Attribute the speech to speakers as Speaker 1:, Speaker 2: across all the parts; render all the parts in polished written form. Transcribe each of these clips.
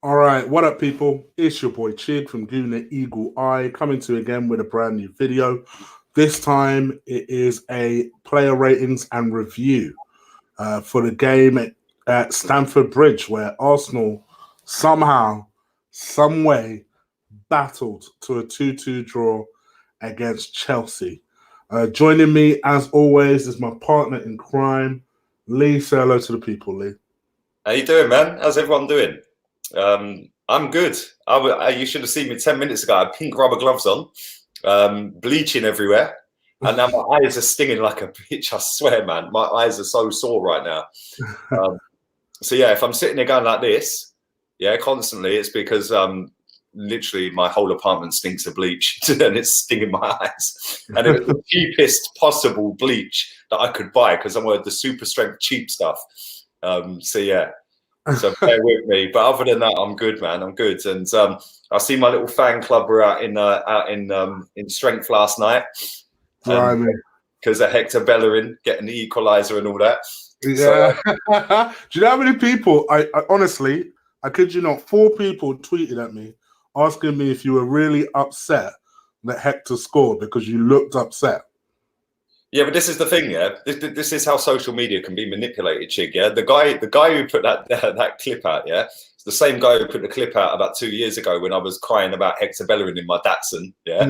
Speaker 1: All right, what up, people? It's your boy Chig from Guna Eagle Eye coming to you again with a brand new video. This time it is a player ratings and review for the game at Stamford Bridge, where Arsenal somehow, some way, battled to a 2-2 draw against Chelsea. Joining me, as always, is my partner in crime, Lee. Say hello to the people, Lee.
Speaker 2: How you doing, man? How's everyone doing? I'm good. You should have seen me 10 minutes ago. I had pink rubber gloves on, bleaching everywhere, and now my eyes are stinging like a bitch. I swear, man, my eyes are so sore right now. So yeah, if I'm sitting there going like this, yeah, constantly, it's because literally my whole apartment stinks of bleach and it's stinging my eyes. And it was the cheapest possible bleach that I could buy because I'm with the super strength cheap stuff. So yeah. So bear with me, but other than that, I'm good, man. I'm good, and I see my little fan club were out in strength last night, because of Hector Bellerin getting the equaliser and all that.
Speaker 1: Yeah. So, do you know how many people? I honestly, I kid you not, 4 people tweeted at me asking me if you were really upset that Hector scored because you looked upset.
Speaker 2: Yeah, but this is the thing, yeah. This is how social media can be manipulated, Chig. Yeah, the guy who put that clip out, yeah, it's the same guy who put the clip out about 2 years ago when I was crying about Hector Bellerin in my Datsun. Yeah,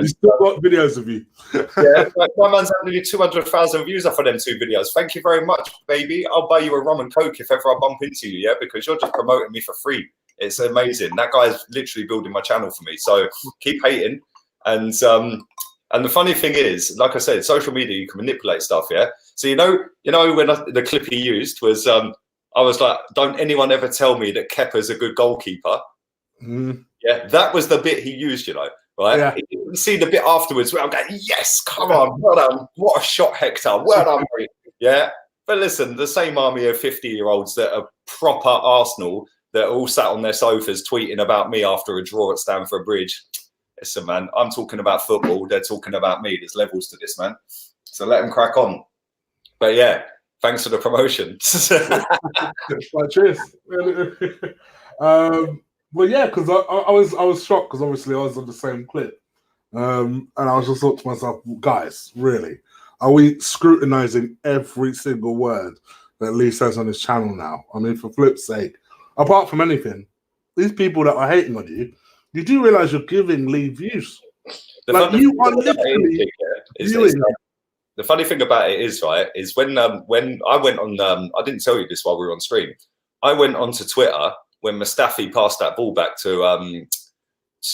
Speaker 1: Still got videos of you.
Speaker 2: Yeah, my man's had nearly 200,000 views off of them 2 videos. Thank you very much, baby. I'll buy you a rum and coke if ever I bump into you, yeah, because you're just promoting me for free. It's amazing. That guy's literally building my channel for me. So keep hating, and the funny thing is, like I said, social media, you can manipulate stuff, yeah? So, you know when the clip he used was, I was like, don't anyone ever tell me that Kepa's a good goalkeeper. Yeah, that was the bit he used, right? Yeah. You see the bit afterwards where I'm going, yes, come on, well done. What a shot, Hector. Well done, mate. Yeah. But listen, the same army of 50-year-olds that are proper Arsenal that are all sat on their sofas tweeting about me after a draw at Stamford Bridge. Listen, man, I'm talking about football. They're talking about me. There's levels to this, man. So let them crack on. But yeah, thanks for the promotion.
Speaker 1: Cheers. Well, yeah, because I was shocked because obviously I was on the same clip, and I was just thought to myself, guys, really, are we scrutinizing every single word that Lee says on his channel now? I mean, for flip's sake, apart from anything, these people that are hating on you. You do realize you're giving Lee views. Like you are literally
Speaker 2: the funny thing about it is, right, is when I went on, I didn't tell you this while we were on stream. I went onto Twitter when Mustafi passed that ball back to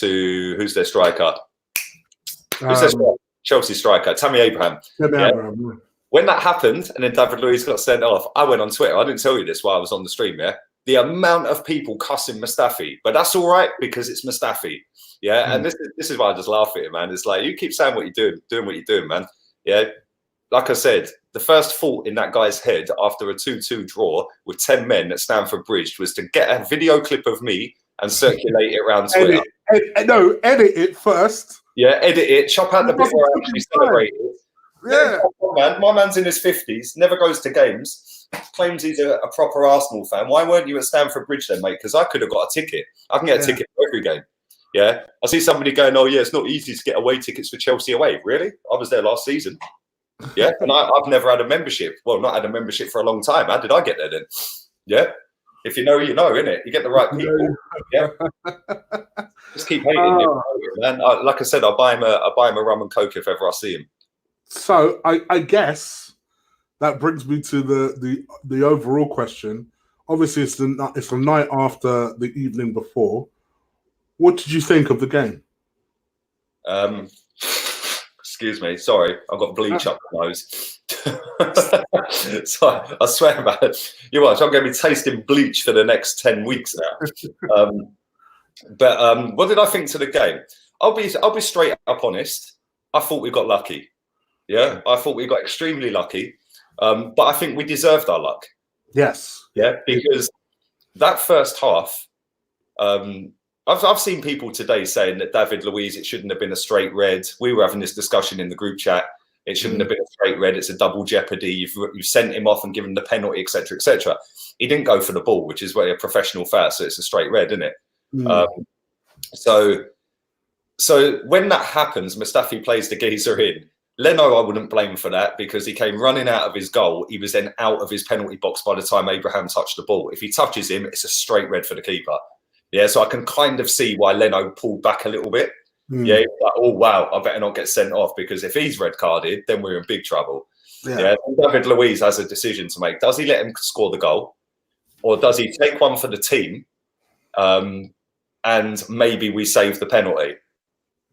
Speaker 2: who's their striker? Who's their striker? Chelsea striker, Tammy Abraham.
Speaker 1: Abraham.
Speaker 2: When that happened, and then David Luiz got sent off, I went on Twitter. I didn't tell you this while I was on the stream, yeah? The amount of people cussing Mustafi, but that's all right because it's Mustafi, yeah. And this is why I just laugh at it, man. It's like you keep saying what you're doing what you're doing, man. Yeah, like I said, the first thought in that guy's head after a 2-2 draw with 10 men at Stamford Bridge was to get a video clip of me and circulate it around Twitter.
Speaker 1: Edit it first.
Speaker 2: Yeah, edit it. Chop out the bit where I actually celebrated. Yeah, man. My man's in his 50s, never goes to games. Claims he's a proper Arsenal fan. Why weren't you at Stamford Bridge then, mate? Because I could have got a ticket. I can get a ticket for every game. Yeah. I see somebody going, oh, yeah, it's not easy to get away tickets for Chelsea away. Really? I was there last season. Yeah. And I've never had a membership. Well, not had a membership for a long time. How did I get there then? Yeah. If you know, you know, innit? You get the right people. Yeah. Just keep hating, man. Like I said, I'll buy him a rum and coke if ever I see him.
Speaker 1: So I guess that brings me to the overall question. Obviously, it's the night after the evening before. What did you think of the game?
Speaker 2: Excuse me. Sorry, I've got bleach up my nose. So I swear about it. You watch, I'm going to be tasting bleach for the next 10 weeks now. But what did I think to the game? I'll be straight up honest. I thought we got lucky. Yeah, I thought we got extremely lucky. But I think we deserved our luck.
Speaker 1: Yes.
Speaker 2: Yeah, because that first half, I've seen people today saying that David Luiz, it shouldn't have been a straight red. We were having this discussion in the group chat. It shouldn't have been a straight red. It's a double jeopardy. You've sent him off and given the penalty, etc., etc. He didn't go for the ball, which is where a professional foul, so it's a straight red, isn't it? So when that happens, Mustafi plays the geezer in. Leno, I wouldn't blame for that because he came running out of his goal. He was then out of his penalty box by the time Abraham touched the ball. If he touches him, it's a straight red for the keeper. Yeah, so I can kind of see why Leno pulled back a little bit. Yeah, like, oh wow, I better not get sent off because if he's red carded, then we're in big trouble. Yeah, David Luiz has a decision to make. Does he let him score the goal, or does he take one for the team, and maybe we save the penalty?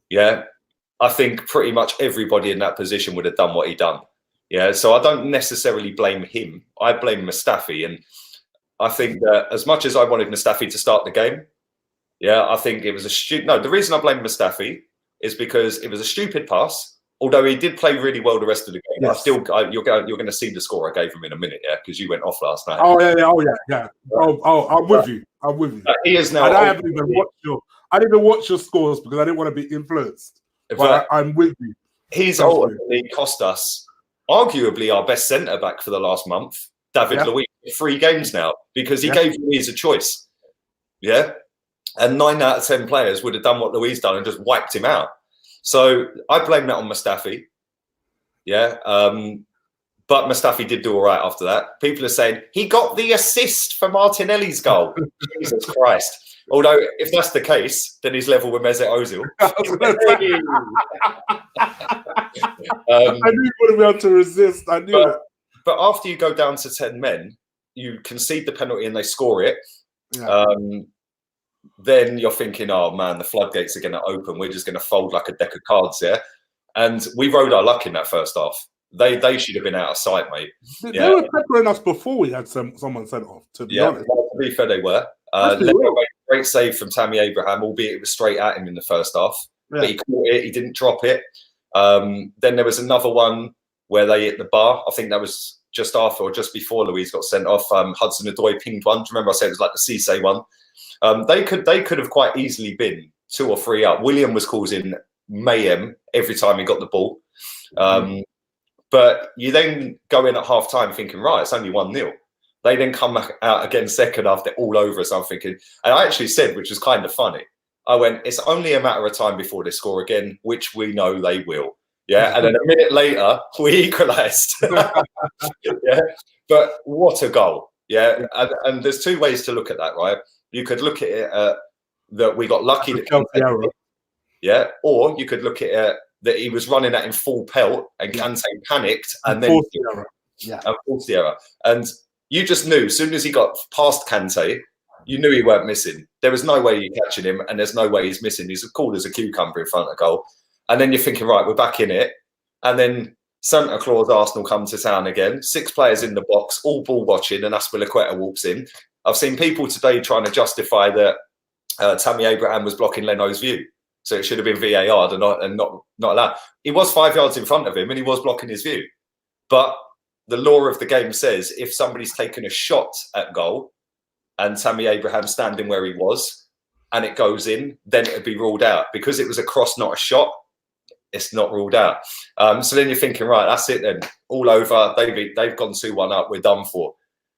Speaker 2: Yeah, I think pretty much everybody in that position would have done what he done. Yeah, so I don't necessarily blame him. I blame Mustafi, and I think that as much as I wanted Mustafi to start the game, yeah, I think it was a stupid. No, the reason I blame Mustafi is because it was a stupid pass. Although he did play really well the rest of the game, yes. You're going to see the score I gave him in a minute, yeah, because you went off last night.
Speaker 1: Oh yeah. I'm with you. I'm with you.
Speaker 2: He is now.
Speaker 1: And I didn't even watch your scores because I didn't want to be influenced. But I'm with you.
Speaker 2: He's ultimately cost us arguably our best centre back for the last month, David Luiz, 3 games now, because he gave Luiz a choice. Yeah. And 9 out of 10 players would have done what Luiz done and just wiped him out. So I blame that on Mustafi. Yeah. But Mustafi did do all right after that. People are saying he got the assist for Martinelli's goal. Jesus Christ. Although, if that's the case, then he's level with Mesut Ozil.
Speaker 1: I knew you wouldn't be able to resist. I knew it.
Speaker 2: But after you go down to 10 men, you concede the penalty and they score it. Yeah. Then you're thinking, oh man, the floodgates are going to open. We're just going to fold like a deck of cards here. And we rode our luck in that first half. They should have been out of sight, mate.
Speaker 1: They were peppering us before we had someone sent off, to be honest.
Speaker 2: Well, to be fair, they were. Great save from Tammy Abraham, albeit it was straight at him in the first half. Yeah. But he caught it, he didn't drop it. Then there was another one where they hit the bar. I think that was just after or just before Luiz got sent off. Hudson-Odoi pinged one. Do you remember I said it was like the Cisse one? They could have quite easily been 2 or 3 up. William was causing mayhem every time he got the ball. But you then go in at half time thinking, right, it's only 1-0. They then come out again second half, they're all over us. I'm thinking, and I actually said, which was kind of funny, I went, it's only a matter of time before they score again, which we know they will. Yeah. And then a minute later, we equalised. Yeah. But what a goal. Yeah. And there's 2 ways to look at that, right? You could look at it that we got lucky. Yeah. Or you could look at it that he was running at in full pelt and Kante panicked and then forced the error. And you just knew as soon as he got past Kante, you knew he weren't missing. There was no way you're catching him, and there's no way he's missing. He's cool as a cucumber in front of goal. And then you're thinking, right, we're back in it. And then Santa Claus Arsenal come to town again. 6 players in the box, all ball watching, and Aspilicueta walks in. I've seen people today trying to justify that Tammy Abraham was blocking Leno's view. So it should have been VAR and not allowed. He was 5 yards in front of him and he was blocking his view. But the law of the game says if somebody's taken a shot at goal and Tammy Abraham standing where he was and it goes in, then it would be ruled out. Because it was a cross, not a shot, it's not ruled out. So then you're thinking, right, that's it then. All over. They've gone 2-1 up. We're done for.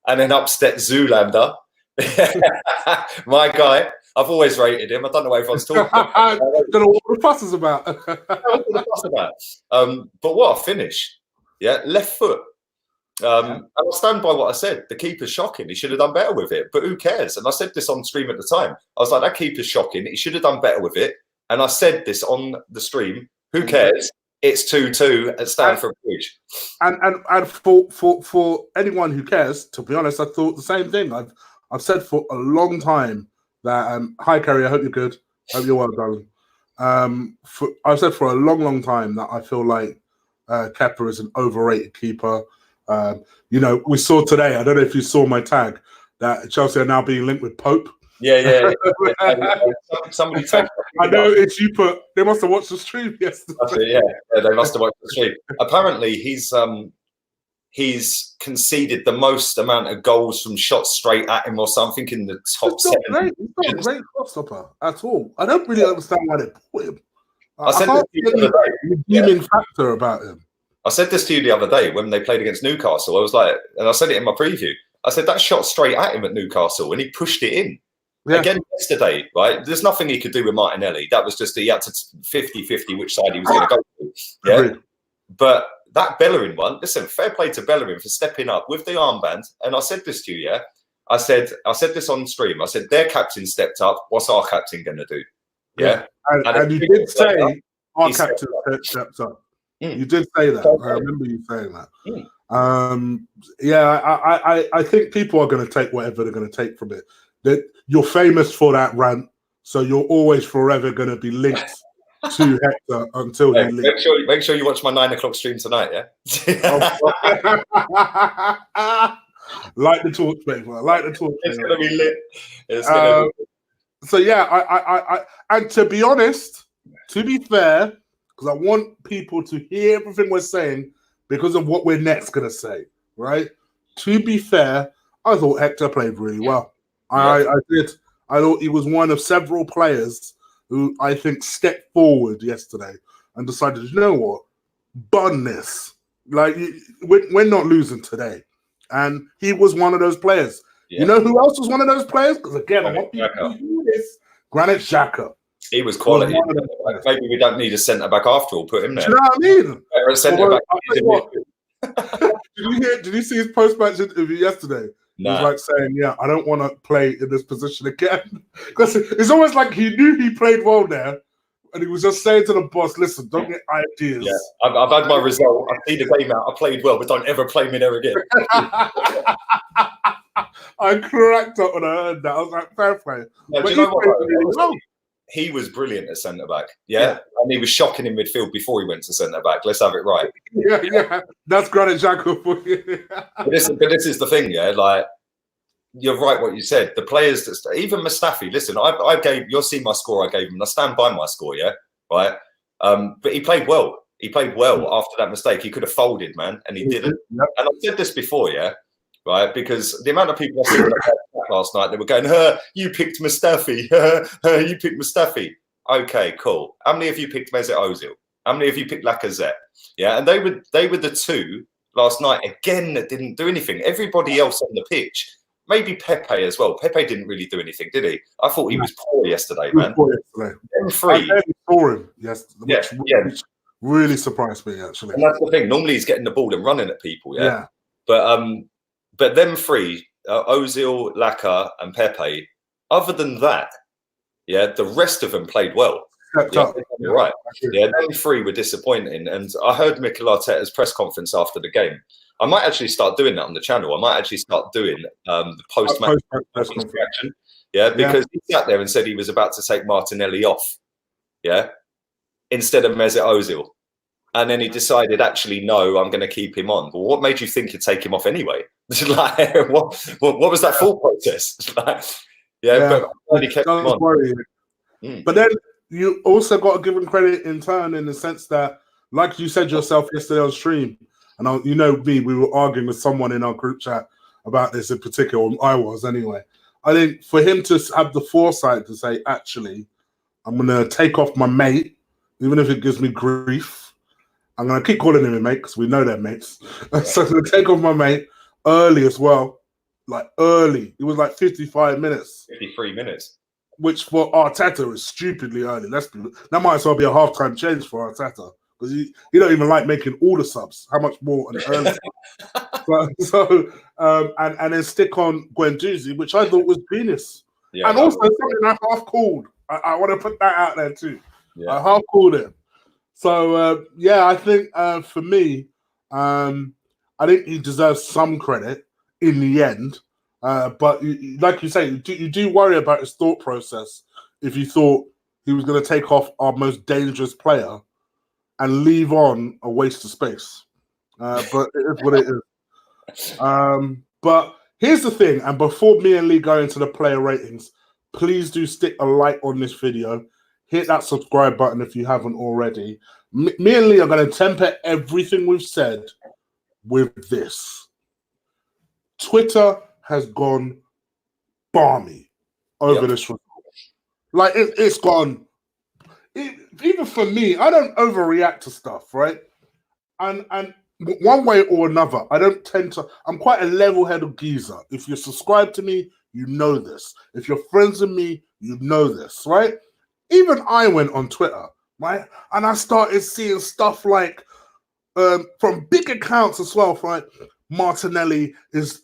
Speaker 2: And then up steps Zoolander. My guy. I've always rated him. I don't know what everyone's talking about.
Speaker 1: I don't know what the fuss is about.
Speaker 2: But what a finish. Yeah, left foot. And I stand by what I said. The keeper's shocking. He should have done better with it. But who cares? And I said this on stream at the time. I was like, that keeper's shocking. He should have done better with it. And I said this on the stream. Who cares? It's 2-2 at Stamford Bridge.
Speaker 1: And for anyone who cares, to be honest, I thought the same thing. I've said for a long time that hi Kerry, I hope you're good. Hope you're well, darling. I've said for a long time that I feel like Kepa is an overrated keeper. We saw today, I don't know if you saw my tag, that Chelsea are now being linked with Pope.
Speaker 2: Yeah. Somebody tagged.
Speaker 1: I know it's you put. They must have watched the stream yesterday.
Speaker 2: Yeah, they must have watched the stream. Apparently, he's conceded the most amount of goals from shots straight at him or something in the top 7.
Speaker 1: He's not a great cross-stopper at all. I don't really understand why they put him.
Speaker 2: I can't see the redeeming
Speaker 1: factor about him.
Speaker 2: I said this to you the other day when they played against Newcastle. I was like, and I said it in my preview. I said that shot straight at him at Newcastle, and he pushed it in. Yeah. Again yesterday, right? There's nothing he could do with Martinelli. That was just he had to 50-50 which side he was going to go to. Yeah. Agreed. But that Bellerin one, listen, fair play to Bellerin for stepping up with the armband. And I said this to you, yeah. I said this on stream. I said their captain stepped up. What's our captain going to do? Yeah.
Speaker 1: And you did say our captain stepped up. You did say that. I remember you saying that. I think people are going to take whatever they're going to take from it. That you're famous for that rant, so you're always forever going to be linked to Hector until he leaves.
Speaker 2: Make sure you watch my 9 o'clock stream tonight, yeah?
Speaker 1: Like the torch, baby. Like the torch.
Speaker 2: It's going to be lit. It's gonna be...
Speaker 1: So yeah, I and to be honest, to be fair, because I want people to hear everything we're saying because of what we're next going to say, right? To be fair, I thought Hector played really well. I did. I thought he was one of several players who I think stepped forward yesterday and decided, you know what, bun this. Like, we're not losing today. And he was one of those players. Yeah. You know who else was one of those players? Because again, I want people to hear this. Granit Xhaka.
Speaker 2: He was quality. Maybe we don't need a centre-back after all. Put him there.
Speaker 1: Do you know what I mean?
Speaker 2: A centre-back.
Speaker 1: Did you see his post-match interview yesterday? He was like saying, yeah, I don't want to play in this position again. Because it's almost like he knew he played well there. And he was just saying to the boss, listen, don't get ideas.
Speaker 2: Yeah, I've had my result. I see the game out. I played well, but don't ever play me there again.
Speaker 1: I cracked up when I heard that. I was like, fair play.
Speaker 2: No, do you know what? He was brilliant at centre-back. Yeah? And he was shocking in midfield before he went to centre-back. Let's have it right.
Speaker 1: Yeah. That's Granit Xhaka for you.
Speaker 2: but this is the thing, yeah? Like, you're right what you said. The players, even Mustafi, listen, I gave, you'll see my score I gave him, and I stand by my score, yeah? Right? But he played well. He played well after that mistake. He could have folded, man, and he didn't. Yep. And I've said this before, yeah? Right? Because the amount of people I saw last night, they were going, you picked Mustafi. You picked Mustafi. Okay, cool. How many of you picked Mesut Ozil? How many of you picked Lacazette? Yeah, and they were the two last night, again, that didn't do anything. Everybody else on the pitch, maybe Pepe as well. Pepe didn't really do anything, did he? I thought he was poor yesterday, man.
Speaker 1: I saw him yesterday, which really surprised me, actually.
Speaker 2: And that's the thing. Normally he's getting the ball and running at people, yeah. But them three, Ozil, Laka, and Pepe, other than that, yeah, the rest of them played well. Right. Yeah, them three were disappointing. And I heard Mikel Arteta's press conference after the game. I might actually start doing that on the channel. I might actually start doing the post-match reaction. Yeah, because he sat there and said he was about to take Martinelli off. Yeah, instead of Mesut Ozil. And then he decided, actually, no, I'm going to keep him on. Well, what made you think you'd take him off anyway? Like, what was that thought process? But he kept him on.
Speaker 1: But then you also got to give him credit in turn in the sense that, like you said yourself yesterday on stream, and you know me, we were arguing with someone in our group chat about this in particular, or I was anyway. I think for him to have the foresight to say, actually, I'm going to take off my mate, even if it gives me grief. I'm going to keep calling him a mate because we know they're mates. So I'm going to take off my mate early as well. Like early. It was like 55 minutes.
Speaker 2: 53 minutes.
Speaker 1: Which for Arteta is stupidly early. That might as well be a halftime change for Arteta. Because he don't even like making all the subs. How much more an early and then stick on Guendouzi, which I thought was genius. Yeah, and also something I half called. I want to put that out there too. Yeah. I half called it. So I think for me, I think he deserves some credit in the end. But like you say, you do worry about his thought process if you thought he was going to take off our most dangerous player and leave on a waste of space. But it is what it is. But here's the thing, and before me and Lee go into the player ratings, please do stick a like on this video. Hit that subscribe button if you haven't already. Me and Lee are going to temper everything we've said with this. Twitter has gone balmy over this result. Like, it's gone... even for me, I don't overreact to stuff, right? and one way or another, I don't tend to. I'm quite a level-headed geezer. If you subscribe to me, you know this. If you're friends with me, you know this, right? Even I went on Twitter, right, and I started seeing stuff like from big accounts as well. Right, Martinelli is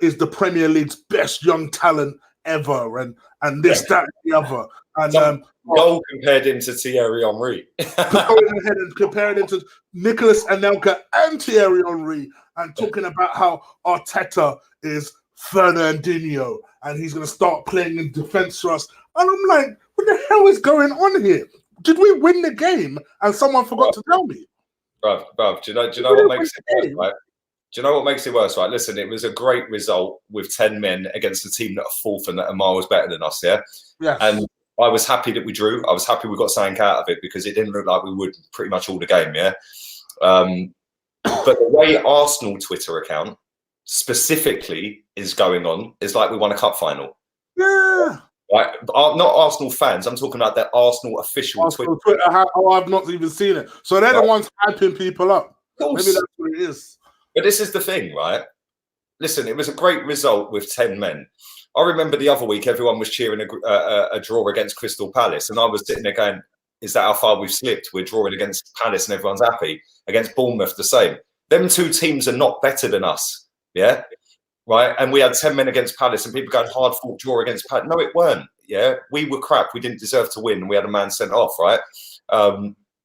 Speaker 1: is the Premier League's best young talent ever, and this, that, and the other, and
Speaker 2: goal compared him to Thierry Henry.
Speaker 1: going ahead and comparing him to Nicholas Anelka and Thierry Henry, and talking about how Arteta is Fernandinho and he's going to start playing in defence for us. And I'm like, what the hell is going on here? Did we win the game and someone forgot to tell me?
Speaker 2: Bruv, do you know what makes it worse, right? Do you know what makes it worse, right? Listen, it was a great result with 10 men against a team that are fourth and that are miles better than us, yeah?
Speaker 1: Yes.
Speaker 2: And I was happy that we drew. I was happy we got something out of it because it didn't look like we would pretty much all the game, yeah? But the way Arsenal Twitter account specifically is going on is like we won a cup final.
Speaker 1: Yeah.
Speaker 2: Like, not Arsenal fans. I'm talking about the Arsenal official Twitter.
Speaker 1: I've not even seen it. So they're the ones hyping people up. Maybe that's what it is.
Speaker 2: But this is the thing, right? Listen, it was a great result with 10 men. I remember the other week, everyone was cheering a draw against Crystal Palace. And I was sitting there going, is that how far we've slipped? We're drawing against Palace and everyone's happy. Against Bournemouth, the same. Them two teams are not better than us. Yeah? Right? And we had 10 men against Palace and people going hard-fought draw against Palace. No, it weren't. Yeah? We were crap. We didn't deserve to win. And we had a man sent off, right?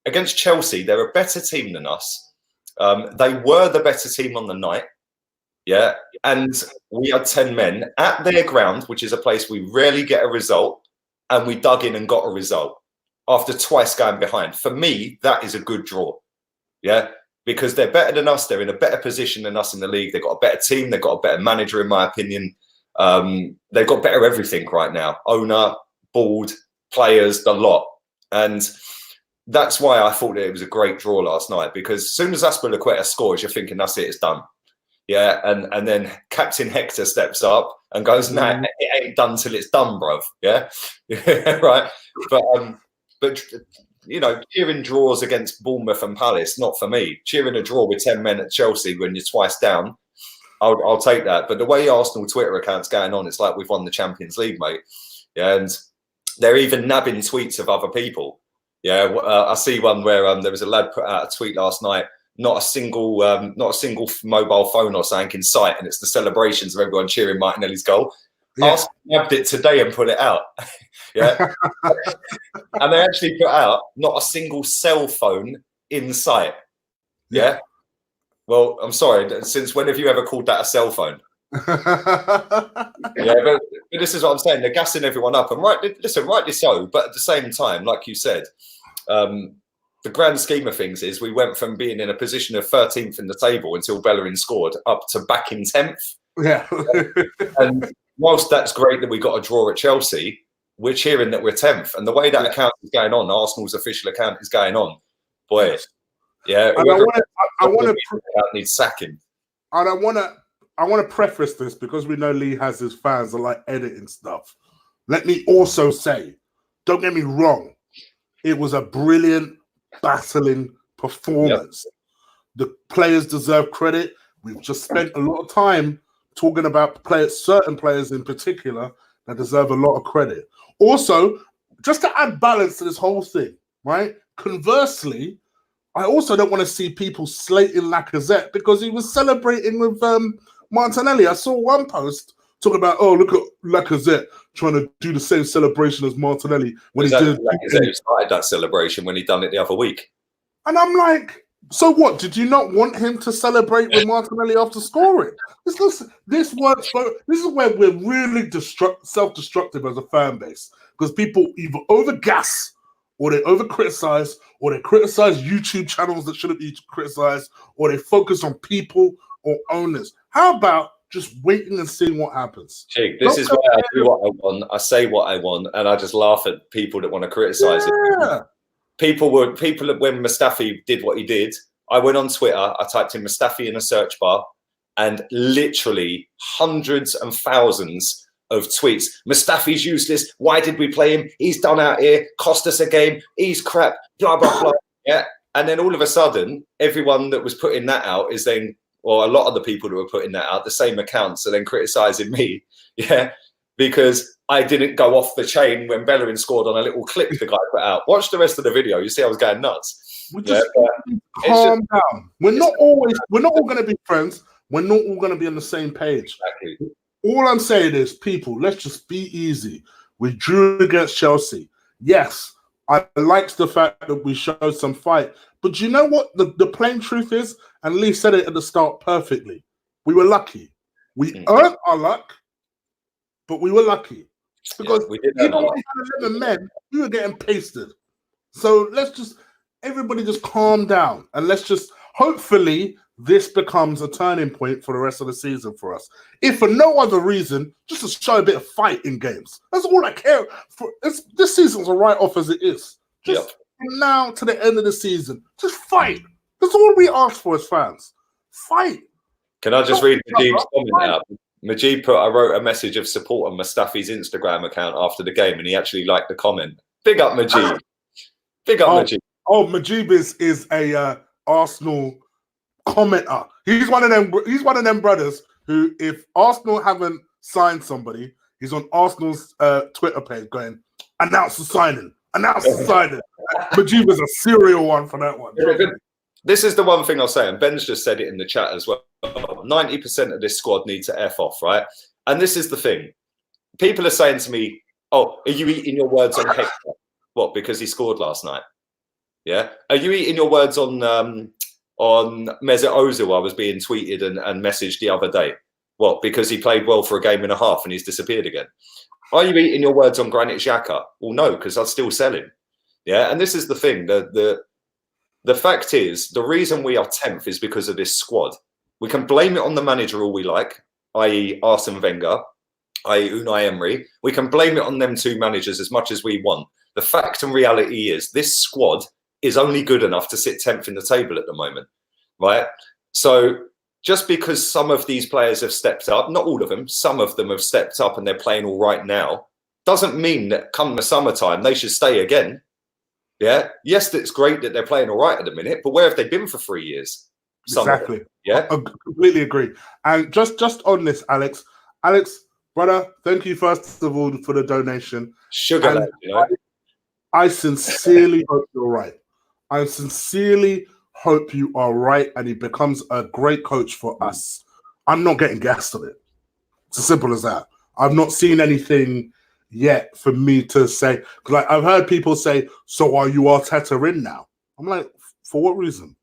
Speaker 2: Against Chelsea, they're a better team than us. They were the better team on the night. Yeah. And we had 10 men at their ground, which is a place we rarely get a result. And we dug in and got a result after twice going behind. For me, that is a good draw. Yeah. Because they're better than us. They're in a better position than us in the league. They've got a better team. They've got a better manager, in my opinion. They've got better everything right now. Owner, board, players, the lot. And that's why I thought that it was a great draw last night, because as soon as Azpilicueta scores, you're thinking, that's it, it's done. Yeah, and then Captain Hector steps up and goes, nah, it ain't done till it's done, bruv. Yeah, right. But you know, cheering draws against Bournemouth and Palace, not for me. Cheering a draw with 10 men at Chelsea when you're twice down, I'll take that. But the way Arsenal Twitter account's going on, it's like we've won the Champions League, mate. Yeah, and they're even nabbing tweets of other people. Yeah, I see one where there was a lad put out a tweet last night. Not a single mobile phone or something in sight, and it's the celebrations of everyone cheering Martinelli's goal. Yeah. Arsenal nabbed it today and put it out. Yeah, and they actually put out not a single cell phone in sight. Yeah. Well, I'm sorry. Since when have you ever called that a cell phone? Yeah, but this is what I'm saying. They're gassing everyone up, and rightly so. But at the same time, like you said, the grand scheme of things is we went from being in a position of 13th in the table until Bellerin scored up to back in 10th.
Speaker 1: Yeah.
Speaker 2: And whilst that's great that we got a draw at Chelsea, we're cheering that we're 10th. And the way that account is going on, Arsenal's official account is going on. Boy, yeah.
Speaker 1: I want to
Speaker 2: need sacking.
Speaker 1: And I want to preface this because we know Lee has his fans that like editing stuff. Let me also say, don't get me wrong, it was a brilliant battling performance. Yep. The players deserve credit. We've just spent a lot of time talking about certain players in particular that deserve a lot of credit. Also, just to add balance to this whole thing, right? Conversely, I also don't want to see people slating Lacazette because he was celebrating with Martinelli. I saw one post talking about, oh, look at Lacazette trying to do the same celebration as Martinelli when he did.
Speaker 2: Lacazette started that celebration when he done it the other week.
Speaker 1: And I'm like, so what? Did you not want him to celebrate with Martinelli after scoring? This works. This is where we're really self-destructive as a fan base, because people either over-gas or they over-criticize, or they criticize YouTube channels that shouldn't be criticized, or they focus on people or owners. How about just waiting and seeing what happens?
Speaker 2: Chig, this is why I do what I want. I say what I want, and I just laugh at people that want to criticize it. People when Mustafi did what he did, I went on Twitter, I typed in Mustafi in a search bar, and literally hundreds and thousands of tweets. Mustafi's useless. Why did we play him? He's done out here. Cost us a game. He's crap. Blah, blah, blah. Yeah. And then all of a sudden, everyone that was putting that out is then, or a lot of the people that were putting that out, the same accounts are then criticising me, yeah, because I didn't go off the chain when Bellerin scored on a little clip the guy put out. Watch the rest of the video. You see I was going nuts.
Speaker 1: We just calm down. We're not all going to be friends. We're not all going to be on the same page.
Speaker 2: Exactly.
Speaker 1: All I'm saying is, people, let's just be easy. We drew against Chelsea. Yes, I liked the fact that we showed some fight. But you know what the plain truth is? And Lee said it at the start perfectly. We were lucky. We earned our luck, but we were lucky. Because even when we had 11 men, we were getting pasted. So let's just, everybody just calm down. And let's just, hopefully, this becomes a turning point for the rest of the season for us. If for no other reason, just to show a bit of fight in games. That's all I care for. This season's a write-off as it is. Just from now to the end of the season, just fight. That's all we ask for as fans. Fight.
Speaker 2: Can I just read Majib's comment out? Majib I wrote a message of support on Mustafi's Instagram account after the game, and he actually liked the comment. Big up Majib. Big up Majib. Oh,
Speaker 1: Majib is a Arsenal commenter. He's one of them brothers who, if Arsenal haven't signed somebody, he's on Arsenal's Twitter page going, announce the signing. Announce the signing. Majib is a serial one for that one.
Speaker 2: This is the one thing I'll say, and Ben's just said it in the chat as well. 90% of this squad need to F off, right? And this is the thing. People are saying to me, oh, are you eating your words on Hector? What, because he scored last night? Yeah. Are you eating your words on Mesut Ozil? I was being tweeted and messaged the other day. What, because he played well for a game and a half and he's disappeared again? Are you eating your words on Granit Xhaka? Well, no, because I'll still sell him. Yeah. And this is the thing. The fact is, the reason we are 10th is because of this squad. We can blame it on the manager all we like, i.e. Arsene Wenger, i.e. Unai Emery. We can blame it on them two managers as much as we want. The fact and reality is this squad is only good enough to sit 10th in the table at the moment, right? So just because some of these players have stepped up, not all of them, some of them have stepped up and they're playing all right now, doesn't mean that come the summertime, they should stay again. Yeah. Yes, it's great that they're playing all right at the minute, but where have they been for 3 years?
Speaker 1: Exactly.
Speaker 2: Yeah.
Speaker 1: I completely agree. And just on this, Alex, brother, thank you first of all for the donation.
Speaker 2: Sugar, lad, you know?
Speaker 1: I sincerely hope you're right. I sincerely hope you are right and he becomes a great coach for us. I'm not getting gassed on it. It's as simple as that. I've not seen anything yet for me to say, because I've heard people say, so are you Arteta in now? I'm like, for what reason?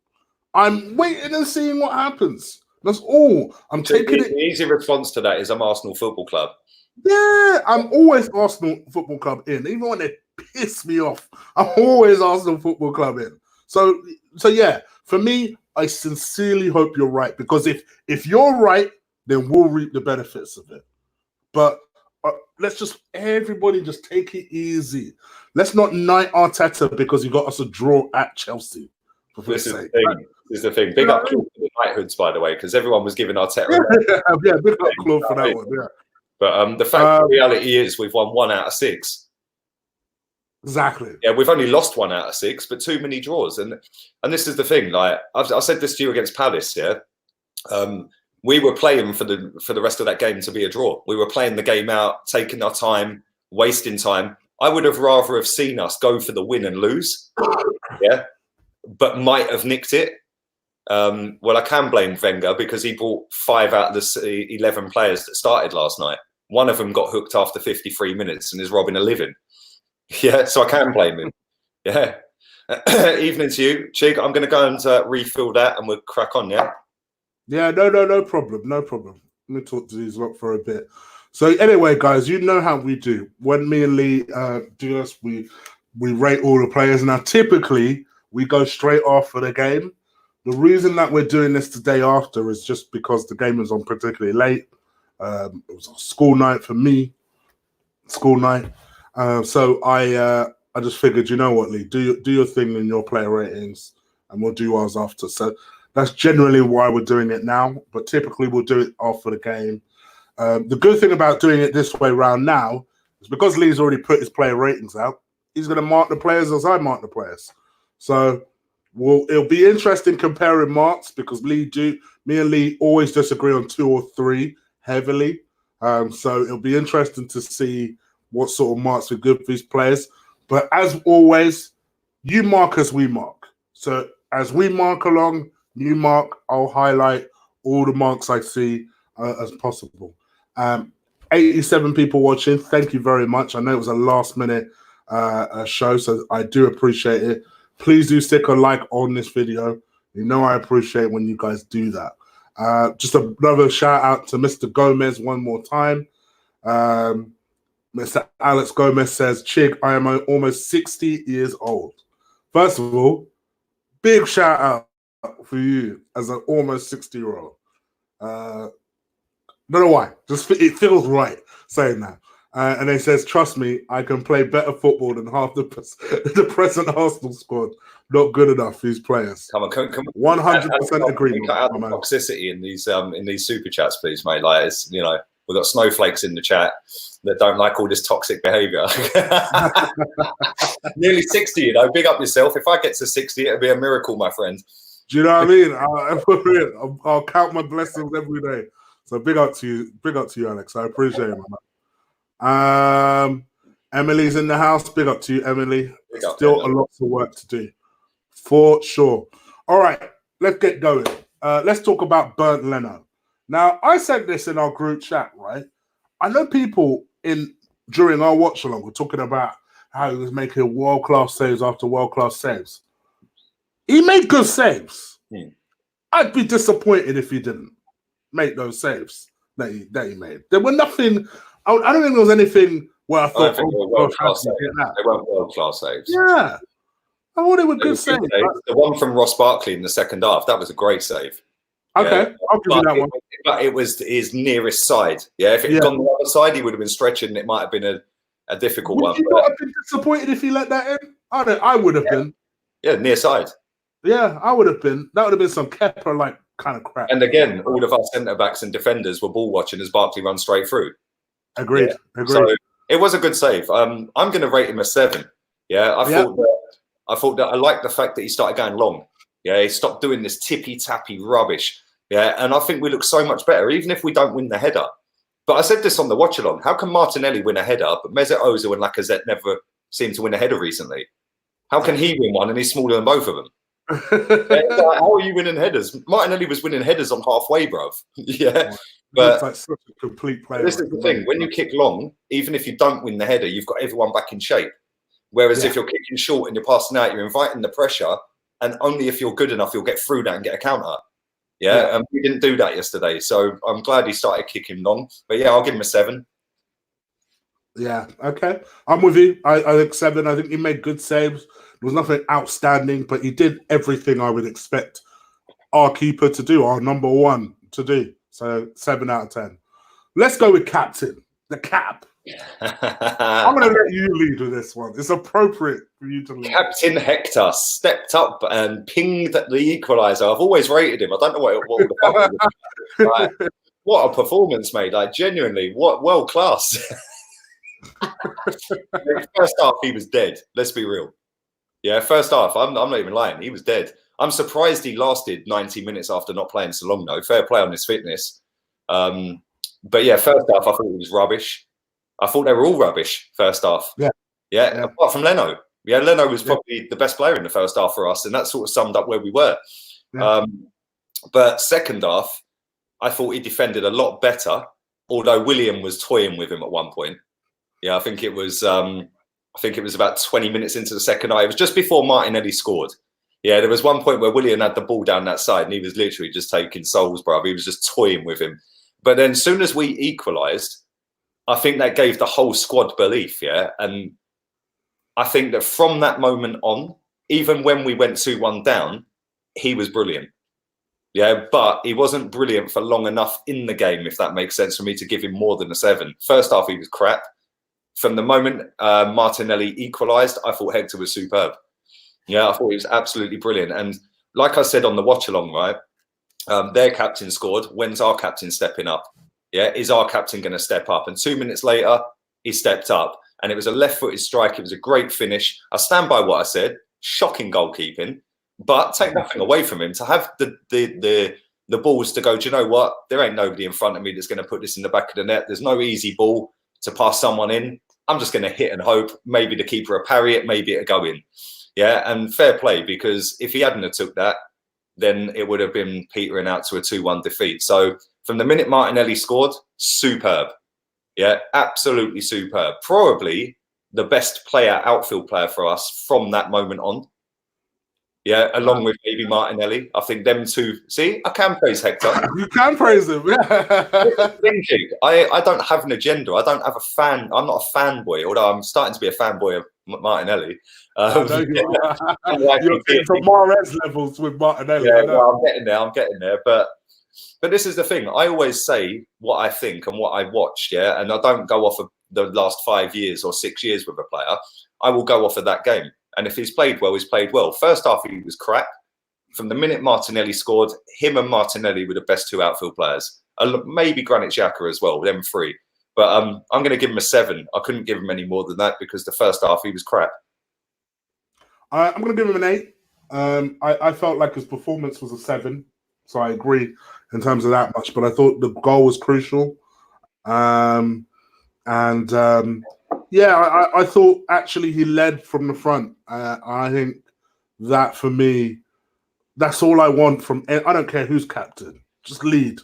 Speaker 1: I'm waiting and seeing what happens. That's all. I'm taking it.
Speaker 2: The easy response to that is I'm Arsenal Football Club.
Speaker 1: Yeah, I'm always Arsenal Football Club in. Even when they piss me off, I'm always Arsenal Football Club in. So yeah, for me, I sincerely hope you're right, because if you're right, then we'll reap the benefits of it. But let's just, everybody just take it easy. Let's not knight Arteta because he got us a draw at Chelsea.
Speaker 2: This is the thing. Big up Claude for the Knighthoods, by the way, because everyone was giving Arteta.
Speaker 1: Yeah, big up Claude for that one. Yeah.
Speaker 2: But the fact of the reality is we've won 1 out of 6.
Speaker 1: Exactly.
Speaker 2: Yeah, we've only lost 1 out of 6, but too many draws. And this is the thing. Like I said this to you against Palace. Yeah, we were playing for the rest of that game to be a draw. We were playing the game out, taking our time, wasting time. I would have rather have seen us go for the win and lose. Yeah, but might have nicked it. Well, I can blame Wenger because he brought 5 out of the 11 players that started last night. One of them got hooked after 53 minutes and is robbing a living. Yeah, so I can blame him. Yeah. Evening to you, Chig. I'm going to go and refill that and we'll crack on, yeah?
Speaker 1: Yeah, no problem. No problem. Let me talk to these lot for a bit. So anyway, guys, you know how we do. When me and Lee do this, we rate all the players. Now, typically, we go straight after the game. The reason that we're doing this the day after is just because the game was on particularly late. It was a school night for me. School night. So I just figured, you know what, Lee, do your thing in your player ratings, and we'll do ours after. So that's generally why we're doing it now. But typically, we'll do it after the game. The good thing about doing it this way round now is because Lee's already put his player ratings out, he's going to mark the players as I mark the players. So Well, it'll be interesting comparing marks because me and Lee always disagree on 2 or 3 heavily. So it'll be interesting to see what sort of marks we give these players. But as always, you mark as we mark. So as we mark along, you mark, I'll highlight all the marks I see as possible. 87 people watching. Thank you very much. I know it was a last minute show, so I do appreciate it. Please do stick a like on this video. You know I appreciate when you guys do that. Just another shout out to Mr. Gomez one more time. Mr. Alex Gomez says, Chig, I am almost 60 years old. First of all, big shout out for you as an almost 60-year-old. Don't know why. Just it feels right saying that. And he says, trust me, I can play better football than half the present Arsenal squad. Not good enough, these players.
Speaker 2: Come on, can
Speaker 1: 100% agreement.
Speaker 2: Cut out the toxicity in these super chats, please, mate. Like, it's, you know, we've got snowflakes in the chat that don't like all this toxic behaviour. Nearly 60, you know. Big up yourself. If I get to 60, it'll be a miracle, my friend.
Speaker 1: Do you know what I mean? I'll count my blessings every day. So big up to you, Alex. I appreciate it, man. Emily's in the house. Big up to you, Emily. Still a lot of work to do, for sure. All right, let's get going. Let's talk about Bernd Leno. Now, I said this in our group chat, right? I know people during our watch along were talking about how he was making world-class saves after world-class saves. He made good saves. I'd be disappointed if he didn't make those saves that he made. There were nothing. I don't think there was anything where I thought,
Speaker 2: they weren't world-class saves.
Speaker 1: Yeah. I thought they were good saves.
Speaker 2: The one from Ross Barkley in the second half, that was a great save.
Speaker 1: Okay, yeah. I'll give you that one.
Speaker 2: But it was his nearest side. Yeah, if it had gone the other side, he would have been stretching, and it might have been a difficult one.
Speaker 1: Would you not have been disappointed if he let that in? I would have been.
Speaker 2: Yeah, near side. Yeah,
Speaker 1: I would have been. That would have been some Kepper-like kind of crap.
Speaker 2: And again, all of our centre-backs and defenders were ball watching as Barkley run straight through.
Speaker 1: Agreed.
Speaker 2: So it was a good save. I'm going to rate him a 7. Yeah, I thought that I liked the fact that he started going long. Yeah, he stopped doing this tippy-tappy rubbish. Yeah, and I think we look so much better, even if we don't win the header. But I said this on the watch-along. How can Martinelli win a header, but Mesut Ozil and Lacazette never seem to win a header recently? How can he win one and he's smaller than both of them? How are you winning headers? Martinelli was winning headers on halfway, bruv. Yeah, but
Speaker 1: like such a complete player.
Speaker 2: This is the thing: when you kick long, even if you don't win the header, you've got everyone back in shape. Whereas if you're kicking short and you're passing out, you're inviting the pressure, and only if you're good enough, you'll get through that and get a counter. Yeah, and we didn't do that yesterday, so I'm glad he started kicking long. But yeah, I'll give him a 7.
Speaker 1: Yeah, okay, I'm with you. I think 7. I think he made good saves. There was nothing outstanding, but he did everything I would expect our keeper to do, our number 1 to do. So 7 out of 10. Let's go with captain, the cap. I'm going to let you lead with this one. It's appropriate for you to lead.
Speaker 2: Captain Hector stepped up and pinged the equaliser. I've always rated him. I don't know what the fuck like, what a performance, mate. Like, genuinely, what world class. First half, he was dead. Let's be real. Yeah, first half, I'm not even lying. He was dead. I'm surprised he lasted 90 minutes after not playing so long, though. Fair play on his fitness. But yeah, first half, I thought it was rubbish. I thought they were all rubbish first half. Yeah. Apart from Leno. Yeah, Leno was probably the best player in the first half for us, and that sort of summed up where we were. Yeah. But second half, I thought he defended a lot better, although William was toying with him at one point. Yeah, I think it was about 20 minutes into the second half. It was just before Martinelli scored. Yeah, there was one point where William had the ball down that side, and he was literally just taking souls, bro. He was just toying with him. But then as soon as we equalised, I think that gave the whole squad belief, yeah? And I think that from that moment on, even when we went 2-1 down, he was brilliant. Yeah, but he wasn't brilliant for long enough in the game, if that makes sense, for me to give him more than a 7. First half, he was crap. From the moment Martinelli equalised, I thought Hector was superb. Yeah, I thought he was absolutely brilliant. And like I said on the watch-along, right, their captain scored. When's our captain stepping up? Yeah, is our captain going to step up? And 2 minutes later, he stepped up. And it was a left-footed strike. It was a great finish. I stand by what I said. Shocking goalkeeping. But take nothing away from him. To have the balls to go, do you know what? There ain't nobody in front of me that's going to put this in the back of the net. There's no easy ball to pass someone in. I'm just going to hit and hope. Maybe the keeper will parry it. Maybe it'll go in. Yeah, and fair play, because if he hadn't have took that, then it would have been petering out to a 2-1 defeat. So from the minute Martinelli scored, superb. Yeah, absolutely superb. Probably the best outfield player for us from that moment on. Yeah, along with maybe Martinelli. I think them two. See, I can praise Hector.
Speaker 1: You can praise him. Yeah.
Speaker 2: Thinking, I don't have an agenda. I don't have a fan. I'm not a fanboy, although I'm starting to be a fanboy of Martinelli.
Speaker 1: I know you're getting to Mahrez levels with Martinelli.
Speaker 2: Yeah, well, I'm getting there. But this is the thing. I always say what I think and what I watched. Yeah, and I don't go off of the last 5 years or 6 years with a player. I will go off of that game. And if he's played well, he's played well. First half, he was crap. From the minute Martinelli scored, him and Martinelli were the best two outfield players. Maybe Granit Xhaka as well, them three. But I'm going to give him a 7. I couldn't give him any more than that because the first half, he was crap.
Speaker 1: I'm going to give him an 8. I felt like his performance was a 7. So I agree in terms of that much. But I thought the goal was crucial. Yeah, I thought actually he led from the front. I think that for me, that's all I want from. I don't care who's captain, just lead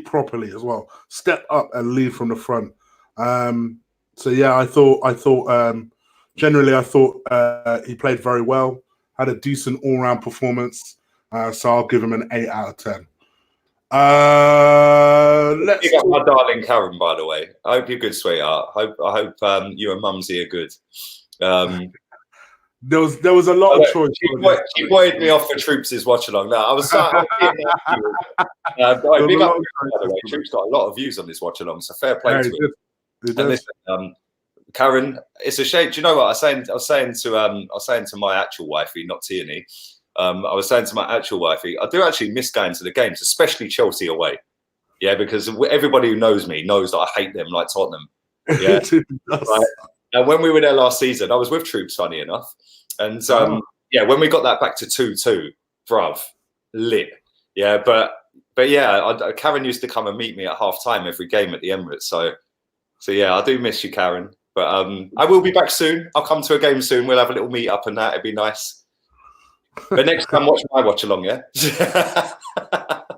Speaker 1: properly as well. Step up and lead from the front. So yeah, I thought generally I thought he played very well. Had a decent all-round performance. So I'll give him an 8 out of 10. Let's
Speaker 2: pick up my darling Karen, by the way. I hope you're good, sweetheart. I hope you and Mumsy are good.
Speaker 1: There was a lot of choice.
Speaker 2: She buoyed me off for Troops' watch along. Now I was big up, by the way. Troops got a lot of views on this watch along, so fair play to him. And listen, Karen, it's a shame. Do you know what I was saying to my actual wifey, not Tierney. I was saying to my actual wifey, I do actually miss going to the games, especially Chelsea away. Yeah, because everybody who knows me knows that I hate them like Tottenham. Yeah. Right? And when we were there last season, I was with Troops, funny enough. And yeah, when we got that back to 2-2, bruv, lit. Yeah, but yeah, Karen used to come and meet me at half time every game at the Emirates. So yeah, I do miss you, Karen. But I will be back soon. I'll come to a game soon. We'll have a little meet up and that. It'd be nice. But next time, watch my watch along, yeah?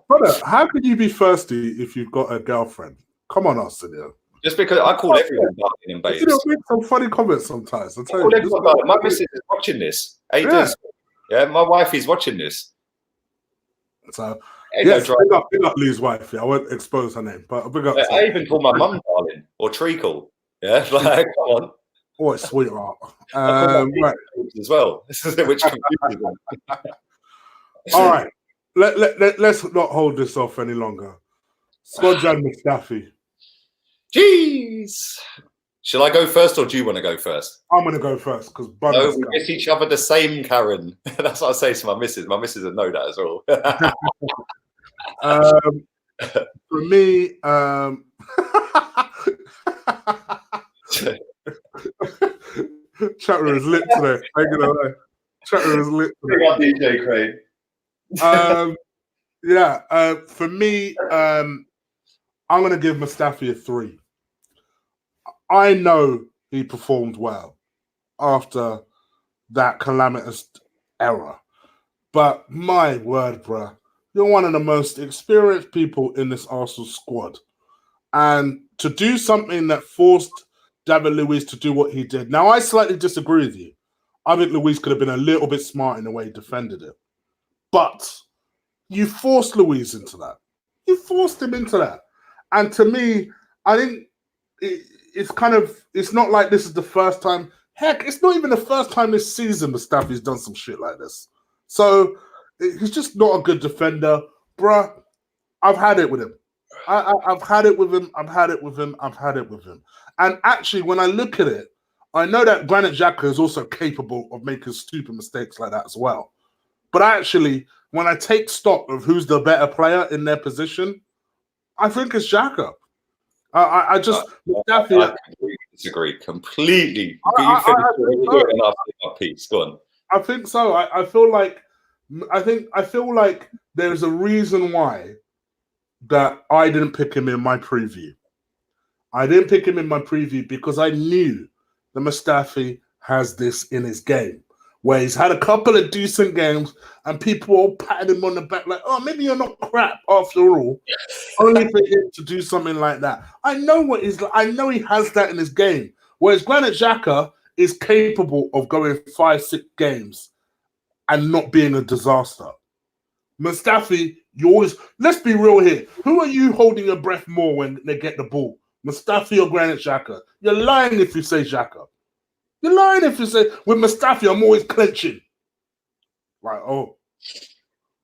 Speaker 1: Brother, how could you be thirsty if you've got a girlfriend? Come on, Arsenio.
Speaker 2: Just because I call everyone darling and babes.
Speaker 1: You make some funny comments sometimes.
Speaker 2: My missus is watching this. Yeah, my wife is watching this.
Speaker 1: So, yes, big up Lee's wife. Yeah, I won't expose her name, but big up.
Speaker 2: I even call my mum darling or treacle. Yeah, like, come on.
Speaker 1: Oh, it's sweetheart. Right.
Speaker 2: As well, which confuses them.
Speaker 1: All right, let's not hold this off any longer. Squadron Mustafi.
Speaker 2: Jeez. Shall I go first, or do you want to go first?
Speaker 1: I'm going to go first because
Speaker 2: no, we miss each other the same, Karen. That's what I say to my missus. My missus would know that as well.
Speaker 1: For me, Chatter is lit today. Chatter is lit today.
Speaker 2: Big up DJ Craig.
Speaker 1: For me, I'm going to give Mustafi a 3. I know he performed well after that calamitous error, but my word, bruh, you're one of the most experienced people in this Arsenal squad, and to do something that forced David Luiz to do what he did. Now, I slightly disagree with you. I think Luiz could have been a little bit smart in the way he defended it. But you forced Luiz into that. You forced him into that. And to me, I think it's not like this is the first time. Heck, it's not even the first time this season Mustafi's done some shit like this. So he's just not a good defender. Bruh, I've had it with him. I've had it with him. And actually, when I look at it, I know that Granit Xhaka is also capable of making stupid mistakes like that as well. But actually, when I take stock of who's the better player in their position, I think it's Xhaka. I
Speaker 2: completely disagree. Completely.
Speaker 1: I think so. I feel like I feel like there's a reason why that I didn't pick him in my preview. I didn't pick him in my preview because I knew that Mustafi has this in his game, where he's had a couple of decent games and people all patting him on the back like, oh, maybe you're not crap after all. Only for him to do something like that. I know what he's like. I know he has that in his game. Whereas Granit Xhaka is capable of going 5-6 games and not being a disaster. Mustafi, you always, let's be real here. Who are you holding your breath more when they get the ball? Mustafi or Granit Xhaka? You're lying if you say Xhaka. You're lying if you say, with Mustafi, I'm always clenching. Like, oh,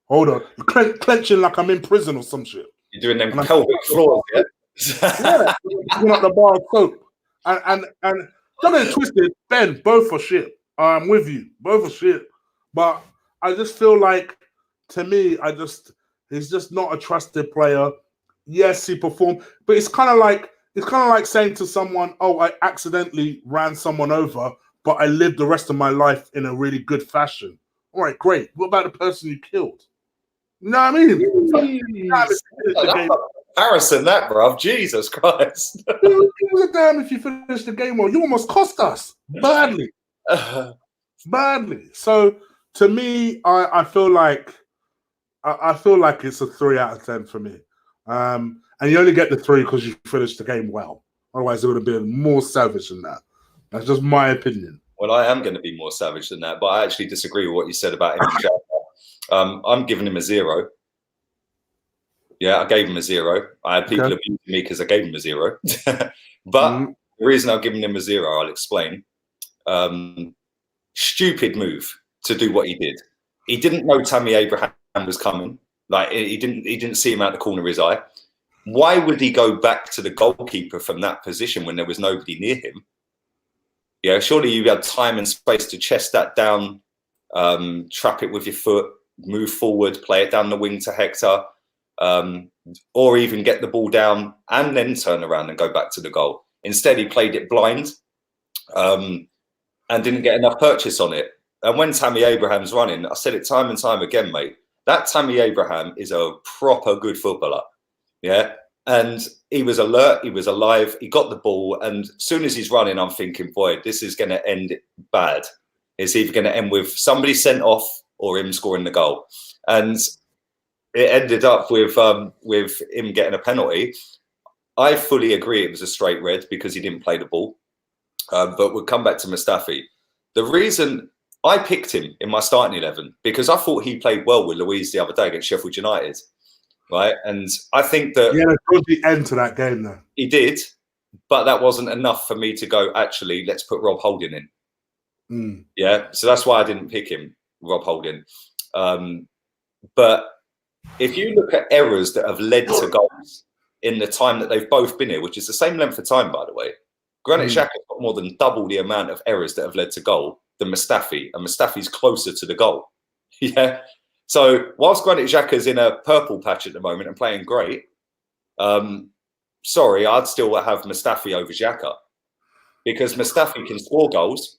Speaker 1: hold on. You're clenching like I'm in prison or some shit.
Speaker 2: You're doing them pelvic floors, yeah?
Speaker 1: Yeah, you're not the bar of soap. And don't get it twisted, Ben, both are shit. I'm with you. Both are shit. But I just feel like, to me, he's just not a trusted player. Yes, he performed, but it's kind of like saying to someone, "Oh, I accidentally ran someone over, but I lived the rest of my life in a really good fashion." All right, great. What about the person you killed? You know what I mean?
Speaker 2: Harrison, that bruv, Jesus Christ!
Speaker 1: It was a damn if you finished the game well. You almost cost us badly, badly. So to me, I feel like it's a 3 out of 10 for me. And you only get the 3 because you finished the game well. Otherwise, it would have been more savage than that. That's just my opinion.
Speaker 2: Well, I am going to be more savage than that, but I actually disagree with what you said about him. I'm giving him a 0. Yeah, I gave him a 0. I had people abusing me because I gave him a 0. But the reason I'm giving him a 0, I'll explain. Stupid move to do what he did. He didn't know Tammy Abraham was coming. Like he didn't see him out the corner of his eye. Why would he go back to the goalkeeper from that position when there was nobody near him? Yeah, surely you had time and space to chest that down, trap it with your foot, move forward, play it down the wing to Hector, or even get the ball down and then turn around and go back to the goal. Instead, he played it blind and didn't get enough purchase on it. And when Tammy Abraham's running, I said it time and time again, mate, that Tammy Abraham is a proper good footballer. Yeah. And he was alert. He was alive. He got the ball. And as soon as he's running, I'm thinking, boy, this is going to end bad. It's either going to end with somebody sent off or him scoring the goal. And it ended up with him getting a penalty. I fully agree it was a straight red because he didn't play the ball. But we'll come back to Mustafi. The reason I picked him in my starting 11 because I thought he played well with Luiz the other day against Sheffield United. Right. And I think that
Speaker 1: towards the end to that game, though.
Speaker 2: He did, but that wasn't enough for me to go, actually, let's put Rob Holding in. Yeah. So that's why I didn't pick him, Rob Holding. But if you look at errors that have led to goals in the time that they've both been here, which is the same length of time, by the way, Granit Xhaka got more than double the amount of errors that have led to goal than Mustafi, and Mustafi's closer to the goal. Yeah. So whilst Granit Xhaka's in a purple patch at the moment and playing great, sorry, I'd still have Mustafi over Xhaka because Mustafi can score goals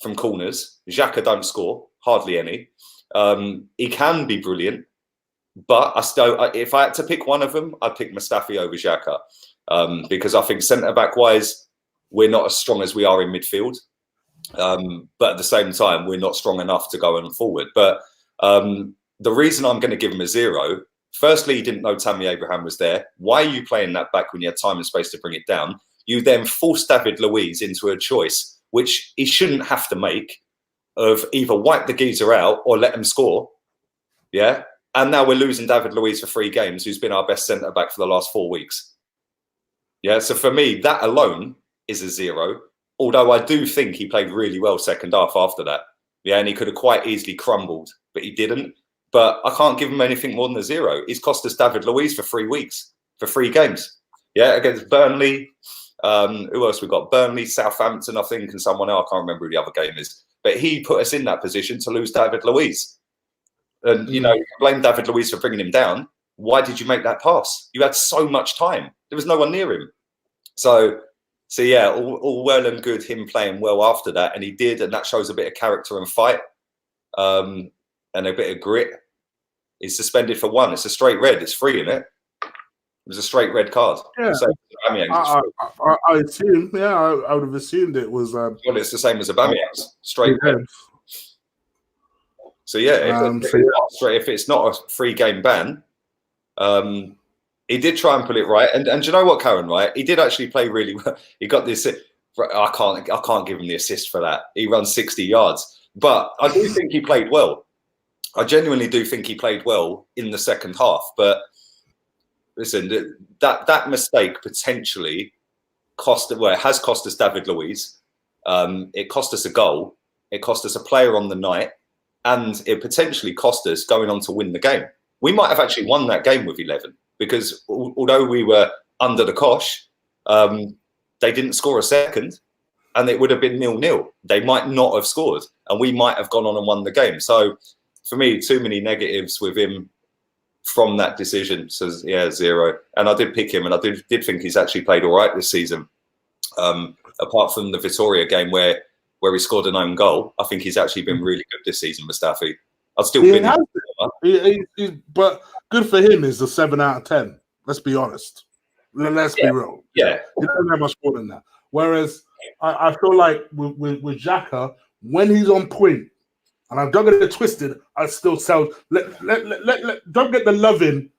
Speaker 2: from corners. Xhaka don't score, hardly any. He can be brilliant, but if I had to pick one of them, I'd pick Mustafi over Xhaka because I think centre-back wise, we're not as strong as we are in midfield. But at the same time, we're not strong enough to go on forward. But the reason I'm going to give him a 0, firstly, he didn't know Tammy Abraham was there. Why are you playing that back when you had time and space to bring it down? You then forced David Luiz into a choice, which he shouldn't have to make, of either wipe the geezer out or let him score. Yeah. And now we're losing David Luiz for 3 games, who's been our best centre-back for the last 4 weeks. Yeah. So for me, that alone is a 0. Although I do think he played really well second half after that. Yeah, and he could have quite easily crumbled, but he didn't. But I can't give him anything more than a 0. He's cost us David Luiz for 3 weeks, for 3 games. Yeah, against Burnley. Who else we got? Burnley, Southampton, I think, and someone else. I can't remember who the other game is. But he put us in that position to lose David Luiz. And, you know, you blame David Luiz for bringing him down. Why did you make that pass? You had so much time. There was no one near him. So yeah, all well and good him playing well after that, and he did, and that shows a bit of character and fight. And and a bit of grit, he's suspended for 1. It's a straight red. It's free, isn't it? It was a straight red card.
Speaker 1: Yeah.
Speaker 2: So
Speaker 1: I assume, I would have assumed it was.
Speaker 2: Well, it's the same as Aubameyang's straight red. So yeah, if it's not a 3-game ban, he did try and put it right. And do you know what, Karen? Right, he did actually play really well. He got this. I can't give him the assist for that. He runs 60 yards, but I do think he played well. I genuinely do think he played well in the second half. But listen, that mistake potentially it has cost us David Luiz. It cost us a goal. It cost us a player on the night, and it potentially cost us going on to win the game. We might have actually won that game with 11 because although we were under the cosh, they didn't score a second, and it would have been 0-0. They might not have scored, and we might have gone on and won the game. So for me, too many negatives with him from that decision. So yeah, 0. And I did pick him, and I did think he's actually played all right this season. Apart from the Vitoria game where he scored an own goal, I think he's actually been really good this season, Mustafi. I've still been.
Speaker 1: But good for him is the 7 out of 10. Let's be honest. Let's be real.
Speaker 2: Yeah,
Speaker 1: he doesn't have much more than that. Whereas I feel like with Xhaka, when he's on point, and I'm not going to twisted, I still sell. Don't get the loving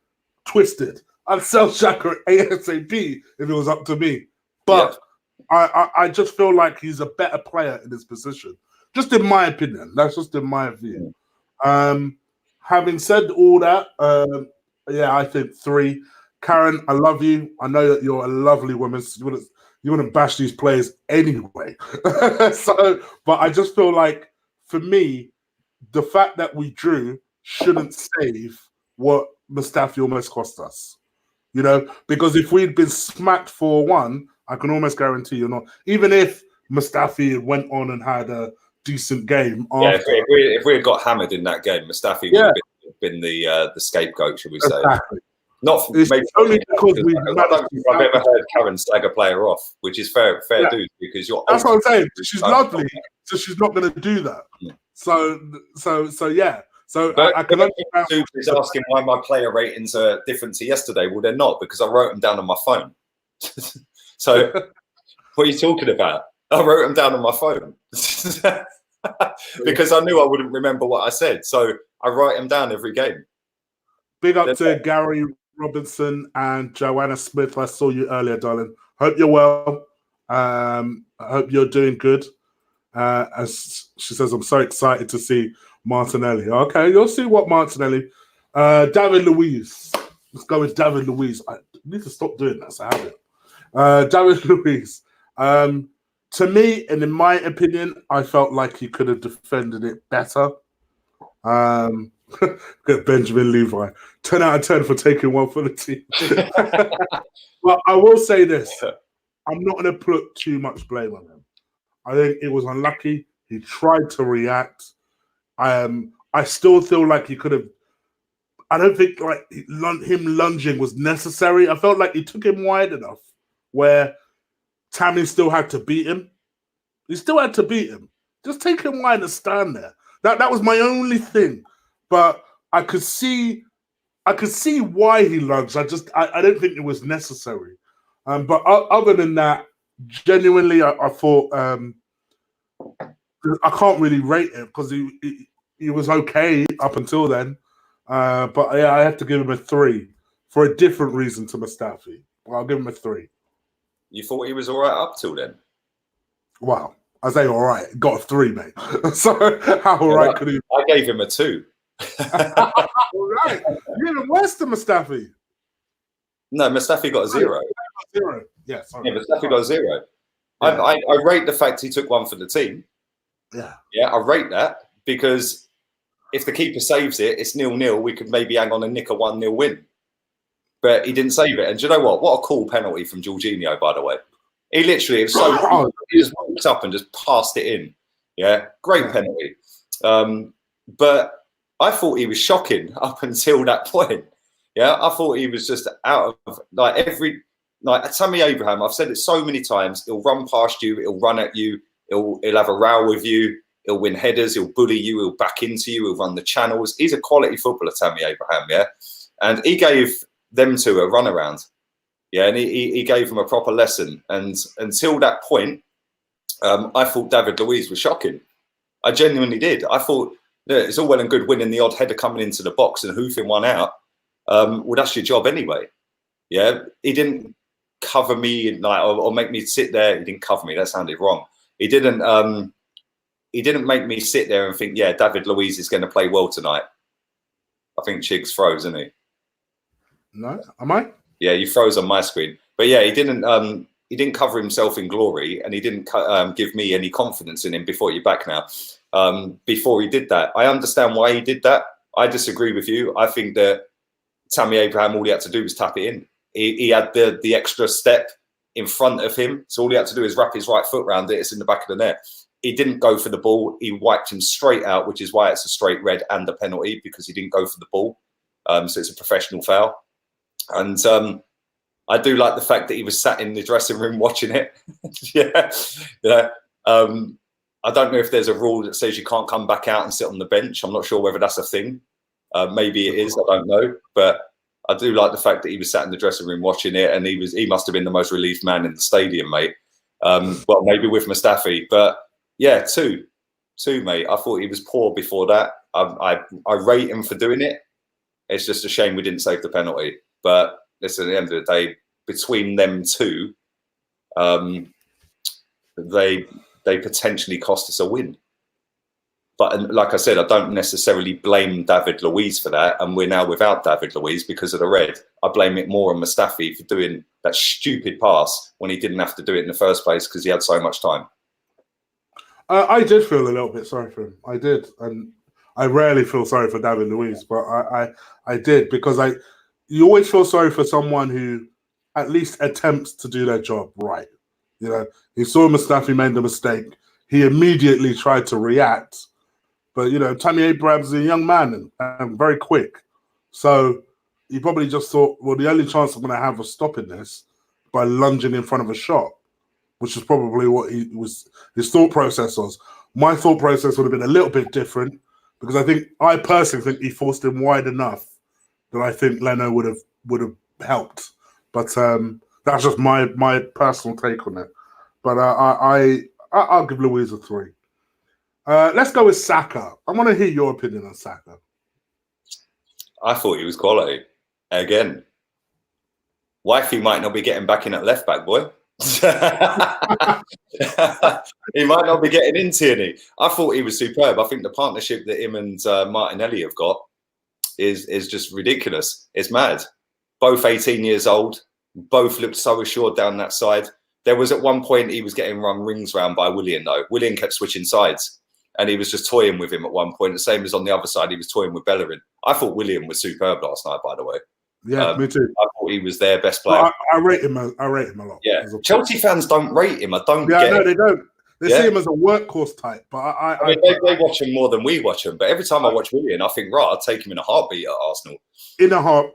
Speaker 1: twisted. I'd sell Xhaka ASAP if it was up to me. But I just feel like he's a better player in his position. Just in my opinion. That's just in my view. Having said all that, I think 3. Karen, I love you. I know that you're a lovely woman. You wouldn't bash these players anyway. But I just feel like, for me, the fact that we drew shouldn't save what Mustafi almost cost us. You know, because if we'd been smacked 4-1, I can almost guarantee you're not. Even if Mustafi went on and had a decent game.
Speaker 2: After, if we had got hammered in that game, Mustafi would have been the scapegoat, should we say?
Speaker 1: Exactly.
Speaker 2: Not maybe only because I don't think I've ever heard Karen slag a player off, which is fair dude, because you're.
Speaker 1: That's what I'm saying. She's lovely, so she's not going to do that. Yeah. So yeah. So I can understand.
Speaker 2: Is asking why my player ratings are different to yesterday. Well, they're not, because I wrote them down on my phone. So what are you talking about? I wrote them down on my phone because I knew I wouldn't remember what I said. So I write them down every game.
Speaker 1: Big up to Gary Robinson and Joanna Smith. I saw you earlier, darling. Hope you're well. I hope you're doing good. As she says, I'm so excited to see Martinelli. Okay, you'll see what Martinelli. David Luiz. Let's go with David Luiz. I need to stop doing that. So I have it. David Luiz. To me, and in my opinion, I felt like he could have defended it better. Get Benjamin Levi. 10 out of 10 for taking one for the team. But I will say this. I'm not going to put too much blame on him. I think it was unlucky. He tried to react. I still feel like he could have. I don't think like him lunging was necessary. I felt like he took him wide enough where Tammy still had to beat him. He still had to beat him. Just take him wide and stand there. That was my only thing. But I could see why he lunged. I don't think it was necessary. But other than that, genuinely, I thought I can't really rate him because he was okay up until then. But yeah, I have to give him a 3 for a different reason to Mustafi. I'll give him a 3.
Speaker 2: You thought he was all right up till then?
Speaker 1: Wow. I say all right. Got a 3, mate. So how all right could he?
Speaker 2: I gave him a 2.
Speaker 1: All right. You're even worse than Mustafi.
Speaker 2: No, Mustafi got a 0.
Speaker 1: 0. Yeah, sorry.
Speaker 2: Yeah, Mustafi got a 0. Yeah. I rate the fact he took one for the team.
Speaker 1: Yeah.
Speaker 2: Yeah, I rate that because if the keeper saves it, it's 0-0. We could maybe hang on and nick a 1-0 win. But he didn't save it. And do you know what? What a cool penalty from Jorginho, by the way. He literally, it was he just walked up and just passed it in. Yeah, great penalty. But I thought he was shocking up until that point. Yeah, I thought he was just out of like Tammy Abraham. I've said it so many times. He'll run past you. He'll run at you. He'll have a row with you. He'll win headers. He'll bully you. He'll back into you. He'll run the channels. He's a quality footballer, Tammy Abraham, yeah? And he gave them two a runaround. Yeah, and he gave them a proper lesson. And until that point, I thought David Luiz was shocking. I genuinely did. I thought, yeah, it's all well and good winning the odd header coming into the box and hoofing one out. Well, that's your job anyway. Yeah, he didn't cover me like or make me sit there. He didn't cover me. That sounded wrong. He didn't make me sit there and think, yeah, David Luiz is going to play well tonight. I think Chig's froze, isn't he?
Speaker 1: No, am I?
Speaker 2: Yeah, you froze on my screen. But yeah, he didn't cover himself in glory, and he didn't give me any confidence in him before you're back now. Before he did that, I understand why he did that. I disagree with you. I think that Tammy Abraham, all he had to do was tap it in. He had the extra step in front of him, so all he had to do is wrap his right foot around it. It's in the back of the net. He didn't go for the ball. He wiped him straight out, which is why it's a straight red and a penalty, because he didn't go for the ball. So it's a professional foul. And I do like the fact that he was sat in the dressing room watching it. Yeah. I don't know if there's a rule that says you can't come back out and sit on the bench. I'm not sure whether that's a thing. Maybe it is. I don't know. But I do like the fact that he was sat in the dressing room watching it, and he must have been the most relieved man in the stadium, mate. Well, maybe with Mustafi, but yeah, two, mate. I thought he was poor before that. I rate him for doing it. It's just a shame we didn't save the penalty. But listen, at the end of the day, between them two, they potentially cost us a win. But like I said, I don't necessarily blame David Luiz for that. And we're now without David Luiz because of the red. I blame it more on Mustafi for doing that stupid pass when he didn't have to do it in the first place because he had so much time.
Speaker 1: I did feel a little bit sorry for him. I did. And I rarely feel sorry for David Luiz, but I did, because you always feel sorry for someone who at least attempts to do their job right. You know, he saw Mustafi made the mistake. He immediately tried to react. But, you know, Tammy Abraham's a young man and very quick. So he probably just thought, well, the only chance I'm going to have of stopping this by lunging in front of a shot, which is probably what his thought process was. My thought process would have been a little bit different, because I personally think he forced him wide enough that I think Leno would have helped. But that's just my personal take on it. But I'll give Luiz a 3. Let's go with Saka. I want to hear your opinion on Saka.
Speaker 2: I thought he was quality. Again, Wifey might not be getting back in at left back, boy. He might not be getting in, Tierney. I thought he was superb. I think the partnership that him and Martinelli have got is just ridiculous. It's mad. Both 18 years old. Both looked so assured down that side. There was at one point he was getting run rings round by Willian, though. Willian kept switching sides, and he was just toying with him at one point. The same as on the other side, he was toying with Bellerin. I thought Willian was superb last night, by the way.
Speaker 1: Yeah, me too.
Speaker 2: I thought he was their best player.
Speaker 1: I rate him. I rate him a lot.
Speaker 2: Yeah, Chelsea fans don't rate him. I don't.
Speaker 1: Yeah,
Speaker 2: get
Speaker 1: no,
Speaker 2: it.
Speaker 1: they don't. They see him as a workhorse type. But
Speaker 2: I mean, they watch him more than we watch him. But every time I watch Willian, I think, right, I'd take him in a heartbeat at Arsenal.
Speaker 1: In a heart,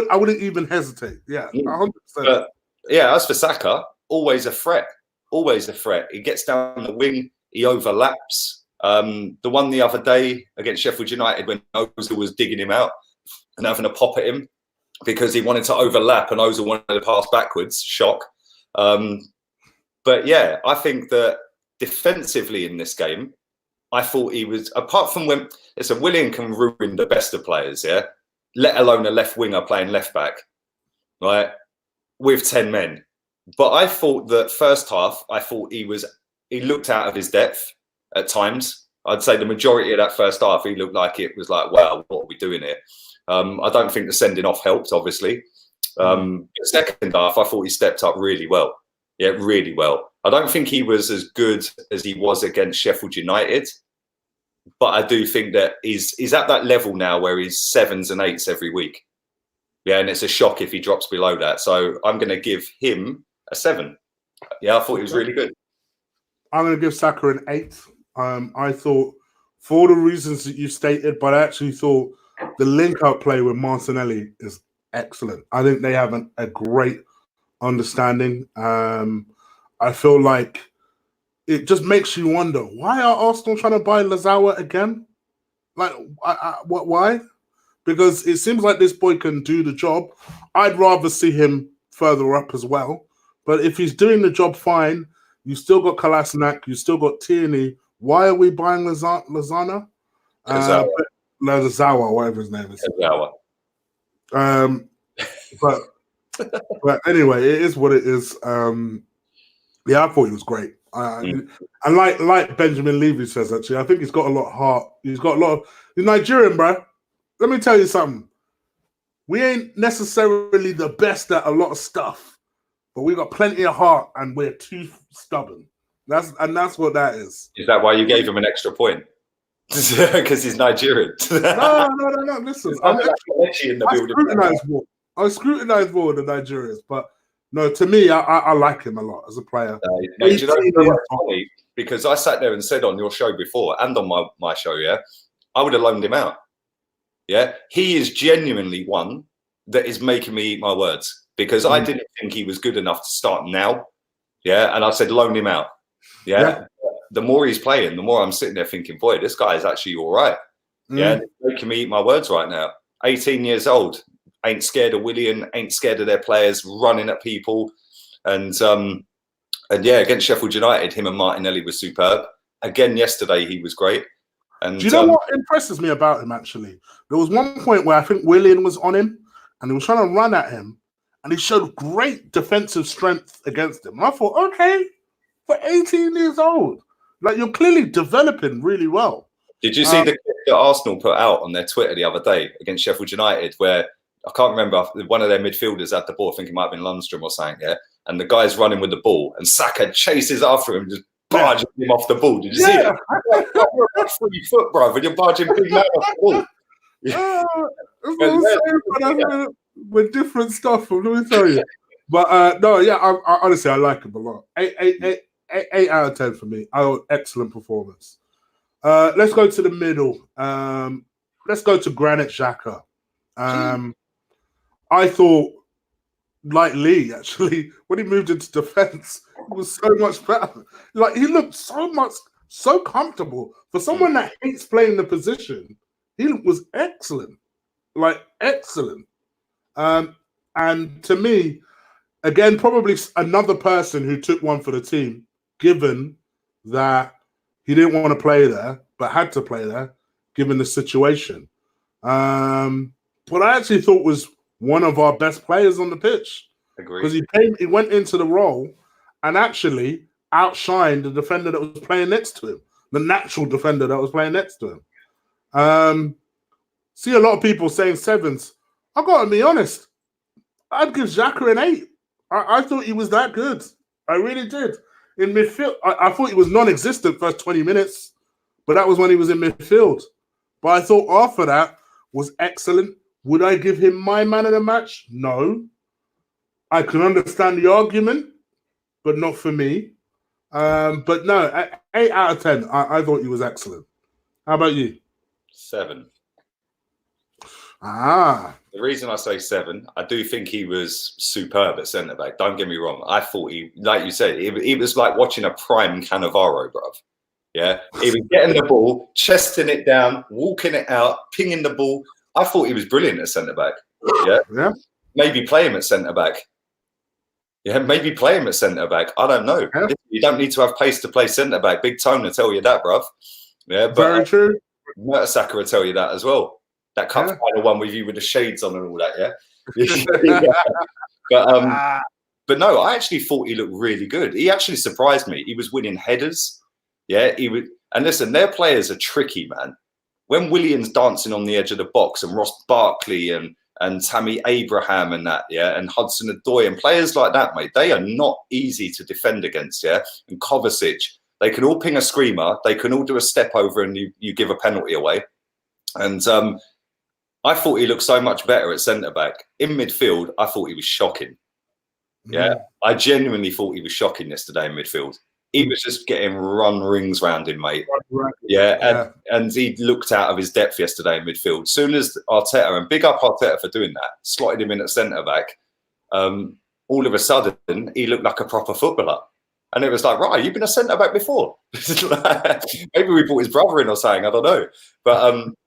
Speaker 1: I wouldn't even hesitate. Yeah, 100%.
Speaker 2: But yeah, as for Saka, always a threat. Always a threat. He gets down the wing. He overlaps. The one the other day against Sheffield United when Ozil was digging him out and having a pop at him because he wanted to overlap and Ozil wanted to pass backwards. Shock. But yeah, I think that defensively in this game, I thought he was, apart from when, listen, Willian can ruin the best of players, yeah? Let alone a left winger playing left back, right? With 10 men. But I thought that first half, he looked out of his depth at times. I'd say the majority of that first half, he looked like it was like, wow, what are we doing here? I don't think the sending off helped, obviously. The second half, I thought he stepped up really well. Yeah, really well. I don't think he was as good as he was against Sheffield United. But I do think that he's at that level now where he's 7s and 8s every week. Yeah, and it's a shock if he drops below that. So I'm going to give him a 7. Yeah, I thought he was really good.
Speaker 1: I'm going to give Saka an 8. I thought, for the reasons that you stated, but I actually thought the link-up play with Martinelli is excellent. I think they have a great understanding. I feel like it just makes you wonder, why are Arsenal trying to buy Lazawa again? Like, what? Why? Because it seems like this boy can do the job. I'd rather see him further up as well. But if he's doing the job fine, you still got Kolasinac, you still got Tierney. Why are we buying Lozano? Lazawa, whatever his name is. But anyway, it is what it is. Yeah, I thought he was great. And like Benjamin Levy says, actually, I think he's got a lot of heart. He's Nigerian, bro. Let me tell you something. We ain't necessarily the best at a lot of stuff, but we got plenty of heart, and we're too stubborn. That's what that is.
Speaker 2: Is that why you gave him an extra point? Because he's Nigerian.
Speaker 1: No. Listen, I scrutinize more the Nigerians, but no, to me, I like him a lot as a player.
Speaker 2: No, do you know what's funny? Because I sat there and said on your show before and on my show, yeah, I would have loaned him out. Yeah, he is genuinely one that is making me eat my words, because I didn't think he was good enough to start now. Yeah, and I said loan him out. Yeah. The more he's playing, the more I'm sitting there thinking, boy, this guy is actually all right. Yeah, it's making me eat my words right now. 18 years old, ain't scared of Willian, ain't scared of their players, running at people. And yeah, against Sheffield United, him and Martinelli was superb. Again, yesterday, he was great. And
Speaker 1: do you know what impresses me about him, actually? There was one point where I think Willian was on him, and he was trying to run at him, and he showed great defensive strength against him. And I thought, okay, for 18 years old, like, you're clearly developing really well.
Speaker 2: Did you see the clip that Arsenal put out on their Twitter the other day against Sheffield United, where I can't remember, one of their midfielders had the ball, I think it might have been Lundstrom or something, yeah? And the guy's running with the ball, and Saka chases after him, just barging him off the ball. Did you see it? You're about 3 foot, bro, and you're barging big man off the
Speaker 1: ball. With different stuff, let me tell you. But no, yeah, I honestly, I like him a lot. 8 out of 10 for me. Excellent performance. Let's go to the middle. Let's go to Granit Xhaka. I thought, like Lee, actually, when he moved into defense, it was so much better. Like, he looked so comfortable. For someone that hates playing the position, he was excellent. Like, excellent. And to me, again, probably another person who took one for the team, given that he didn't want to play there, but had to play there, given the situation. But I actually thought was one of our best players on the pitch.
Speaker 2: Agreed.
Speaker 1: Because he went into the role and actually outshined the defender that was playing next to him, the natural defender that was playing next to him. See a lot of people saying 7s. I've got to be honest. I'd give Xhaka an 8. I thought he was that good. I really did. In midfield, I thought he was non-existent first 20 minutes, but that was when he was in midfield. But I thought after that was excellent. Would I give him my man of the match? No. I can understand the argument, but not for me. But no, 8 out of 10. I thought he was excellent. How about you?
Speaker 2: 7.
Speaker 1: The
Speaker 2: reason I say 7, I do think he was superb at centre back. Don't get me wrong. I thought he, like you said, he was like watching a prime Cannavaro, bruv. Yeah, he was getting the ball, chesting it down, walking it out, pinging the ball. I thought he was brilliant at centre back. Yeah, maybe play him at centre back. Yeah, maybe play him at centre back. I don't know. Yeah. You don't need to have pace to play centre back. Big Tone will tell you that, bruv. Yeah, but
Speaker 1: very true.
Speaker 2: Mertesacker will tell you that as well. That cup final one with you with the shades on and all that, yeah. But no, I actually thought he looked really good. He actually surprised me. He was winning headers. Yeah, he would. And listen, their players are tricky, man. When Willian's dancing on the edge of the box, and Ross Barkley and Tammy Abraham and that, yeah, and Hudson-Odoi and players like that, mate, they are not easy to defend against, yeah. And Kovacic, they can all ping a screamer, they can all do a step over, and you give a penalty away. And I thought he looked so much better at centre back. In midfield, I thought he was shocking. Yeah, I genuinely thought he was shocking yesterday in midfield. He was just getting run rings round him, mate. Yeah, and he looked out of his depth yesterday in midfield. Soon as Arteta, and big up Arteta for doing that, slotted him in at centre back, all of a sudden he looked like a proper footballer. And it was like, right, you've been a centre back before. Maybe we brought his brother in or something. I don't know.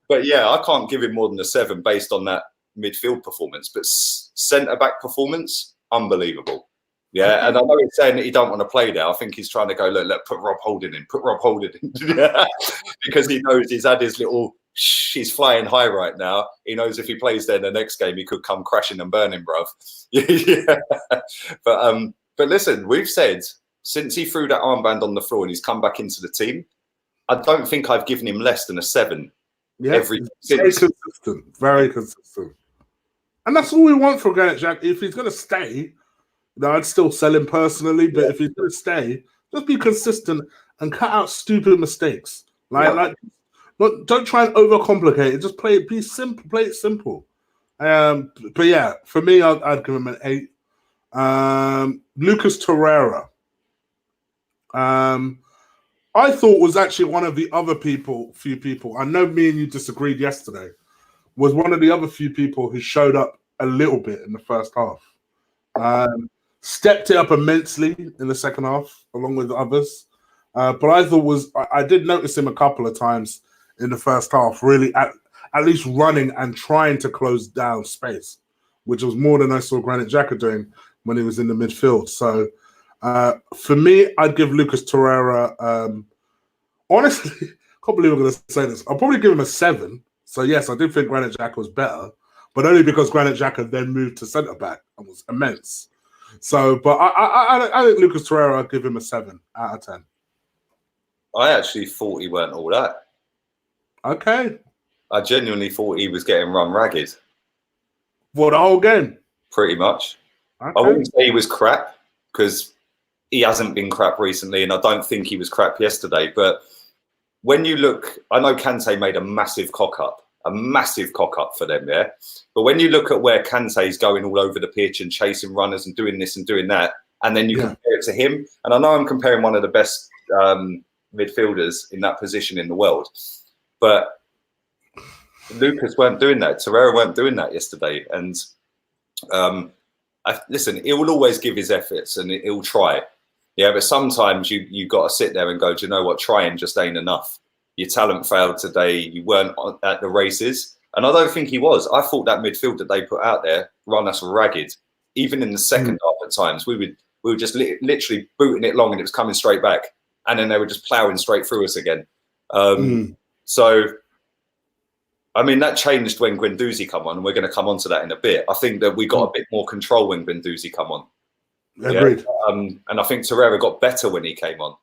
Speaker 2: But yeah, I can't give him more than a 7 based on that midfield performance. But centre back performance, unbelievable. Yeah, and I know he's saying that he don't want to play there. I think he's trying to go, look, put Rob Holding in, because he knows he's had his little. He's flying high right now. He knows if he plays there in the next game, he could come crashing and burning, bruv. Yeah. But listen, we've said since he threw that armband on the floor and he's come back into the team, I don't think I've given him less than a 7.
Speaker 1: Yeah, very consistent. And that's all we want for Granit Xhaka. If he's going to stay, I'd still sell him personally, but if he's going to stay, just be consistent and cut out stupid mistakes. Don't try and overcomplicate it. Just play it. Be simple. Play it simple. But yeah, for me, I'd give him an 8. Lucas Torreira, I thought was actually one of the other few people. I know me and you disagreed yesterday. Was one of the other few people who showed up a little bit in the first half. Stepped it up immensely in the second half, along with the others. But I thought I did notice him a couple of times in the first half, really at least running and trying to close down space, which was more than I saw Granit Xhaka doing when he was in the midfield. So for me, I'd give Lucas Torreira, honestly, I can't believe I'm going to say this. I'll probably give him a 7. So yes, I did think Granit Xhaka was better, but only because Granit Xhaka then moved to centre-back and was immense. So, but I think Lucas Torreira, I'd give him a 7 out of 10.
Speaker 2: I actually thought he weren't all that.
Speaker 1: Okay.
Speaker 2: I genuinely thought he was getting run ragged.
Speaker 1: For the whole game?
Speaker 2: Pretty much. Okay. I wouldn't say he was crap, because he hasn't been crap recently, and I don't think he was crap yesterday. But when you look, I know Kante made a massive cock-up for them, yeah? But when you look at where Kante's going all over the pitch and chasing runners and doing this and doing that, and then you compare it to him, and I know I'm comparing one of the best midfielders in that position in the world, but Lucas weren't doing that. Torreira weren't doing that yesterday. And listen, he will always give his efforts and he'll try. Yeah, but sometimes you got to sit there and go, do you know what? Trying just ain't enough. Your talent failed today. You weren't at the races. And I don't think he was. I thought that midfield that they put out there run us ragged. Even in the second half at times, we were just literally booting it long and it was coming straight back. And then they were just ploughing straight through us again. So, I mean, that changed when Guendouzi come on, and we're going to come on to that in a bit. I think that we got a bit more control when Guendouzi come on.
Speaker 1: Agreed.
Speaker 2: Yeah? And I think Torreira got better when he came on.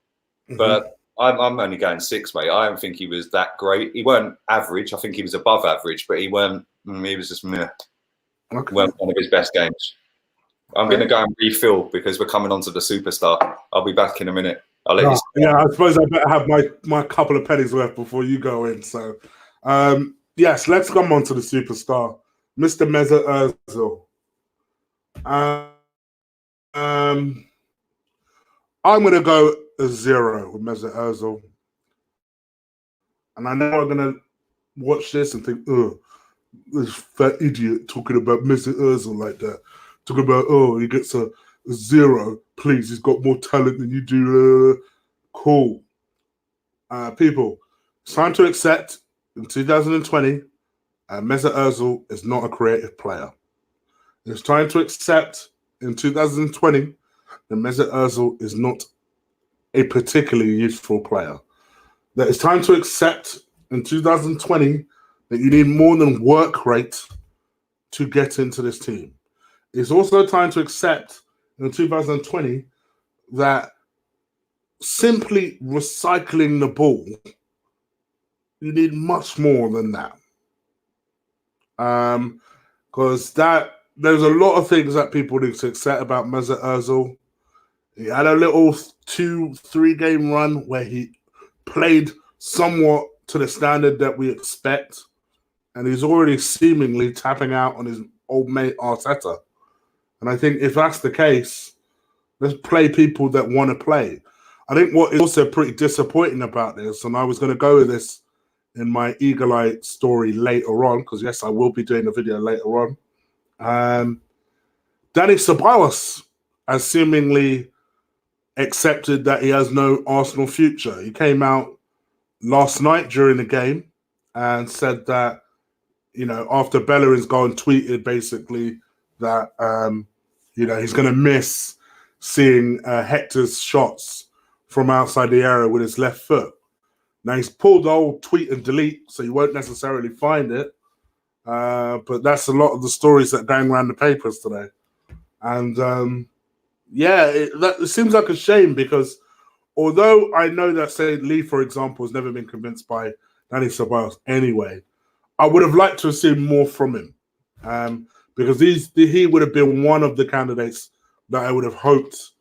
Speaker 2: But I'm only going 6, mate. I don't think he was that great. He weren't average. I think he was above average, but he weren't. He was just meh. Okay. Weren't one of his best games. I'm going to go and refill because we're coming on to the superstar. I'll be back in a minute. I'll let you.
Speaker 1: Yeah, I suppose I better have my couple of pennies worth before you go in. So, yes, let's come on to the superstar, Mr. Mesut Ozil. I'm going to go a 0 with Mesut Ozil. And I know I'm going to watch this and think, oh, this fat idiot talking about Mesut Ozil like that. Talking about, oh, he gets a 0. Please, he's got more talent than you do. Cool. People, it's time to accept in 2020, Mesut Ozil is not a creative player. It's time to accept in 2020 that Mesut Ozil is not a particularly useful player. That it's time to accept in 2020 that you need more than work rate to get into this team. It's also time to accept in 2020 that simply recycling the ball, you need much more than that. Because there's a lot of things that people need to accept about Mesut Ozil. He had a little 2-3 game run where he played somewhat to the standard that we expect, and he's already seemingly tapping out on his old mate Arteta. And I think if that's the case, let's play people that want to play. I think what is also pretty disappointing about this, and I was going to go with this in my Eagle Eye story later on, because yes, I will be doing a video later on. Dani Ceballos has seemingly accepted that he has no Arsenal future. He came out last night during the game and said that, after Bellerin's gone, tweeted basically that, he's going to miss seeing Hector's shots from outside the area with his left foot. Now, he's pulled the old tweet and delete, so you won't necessarily find it. But that's a lot of the stories that going around the papers today. And, it seems like a shame because although I know that, say, Lee, for example, has never been convinced by Danny Ceballos anyway, I would have liked to have seen more from him because he would have been one of the candidates that I would have hoped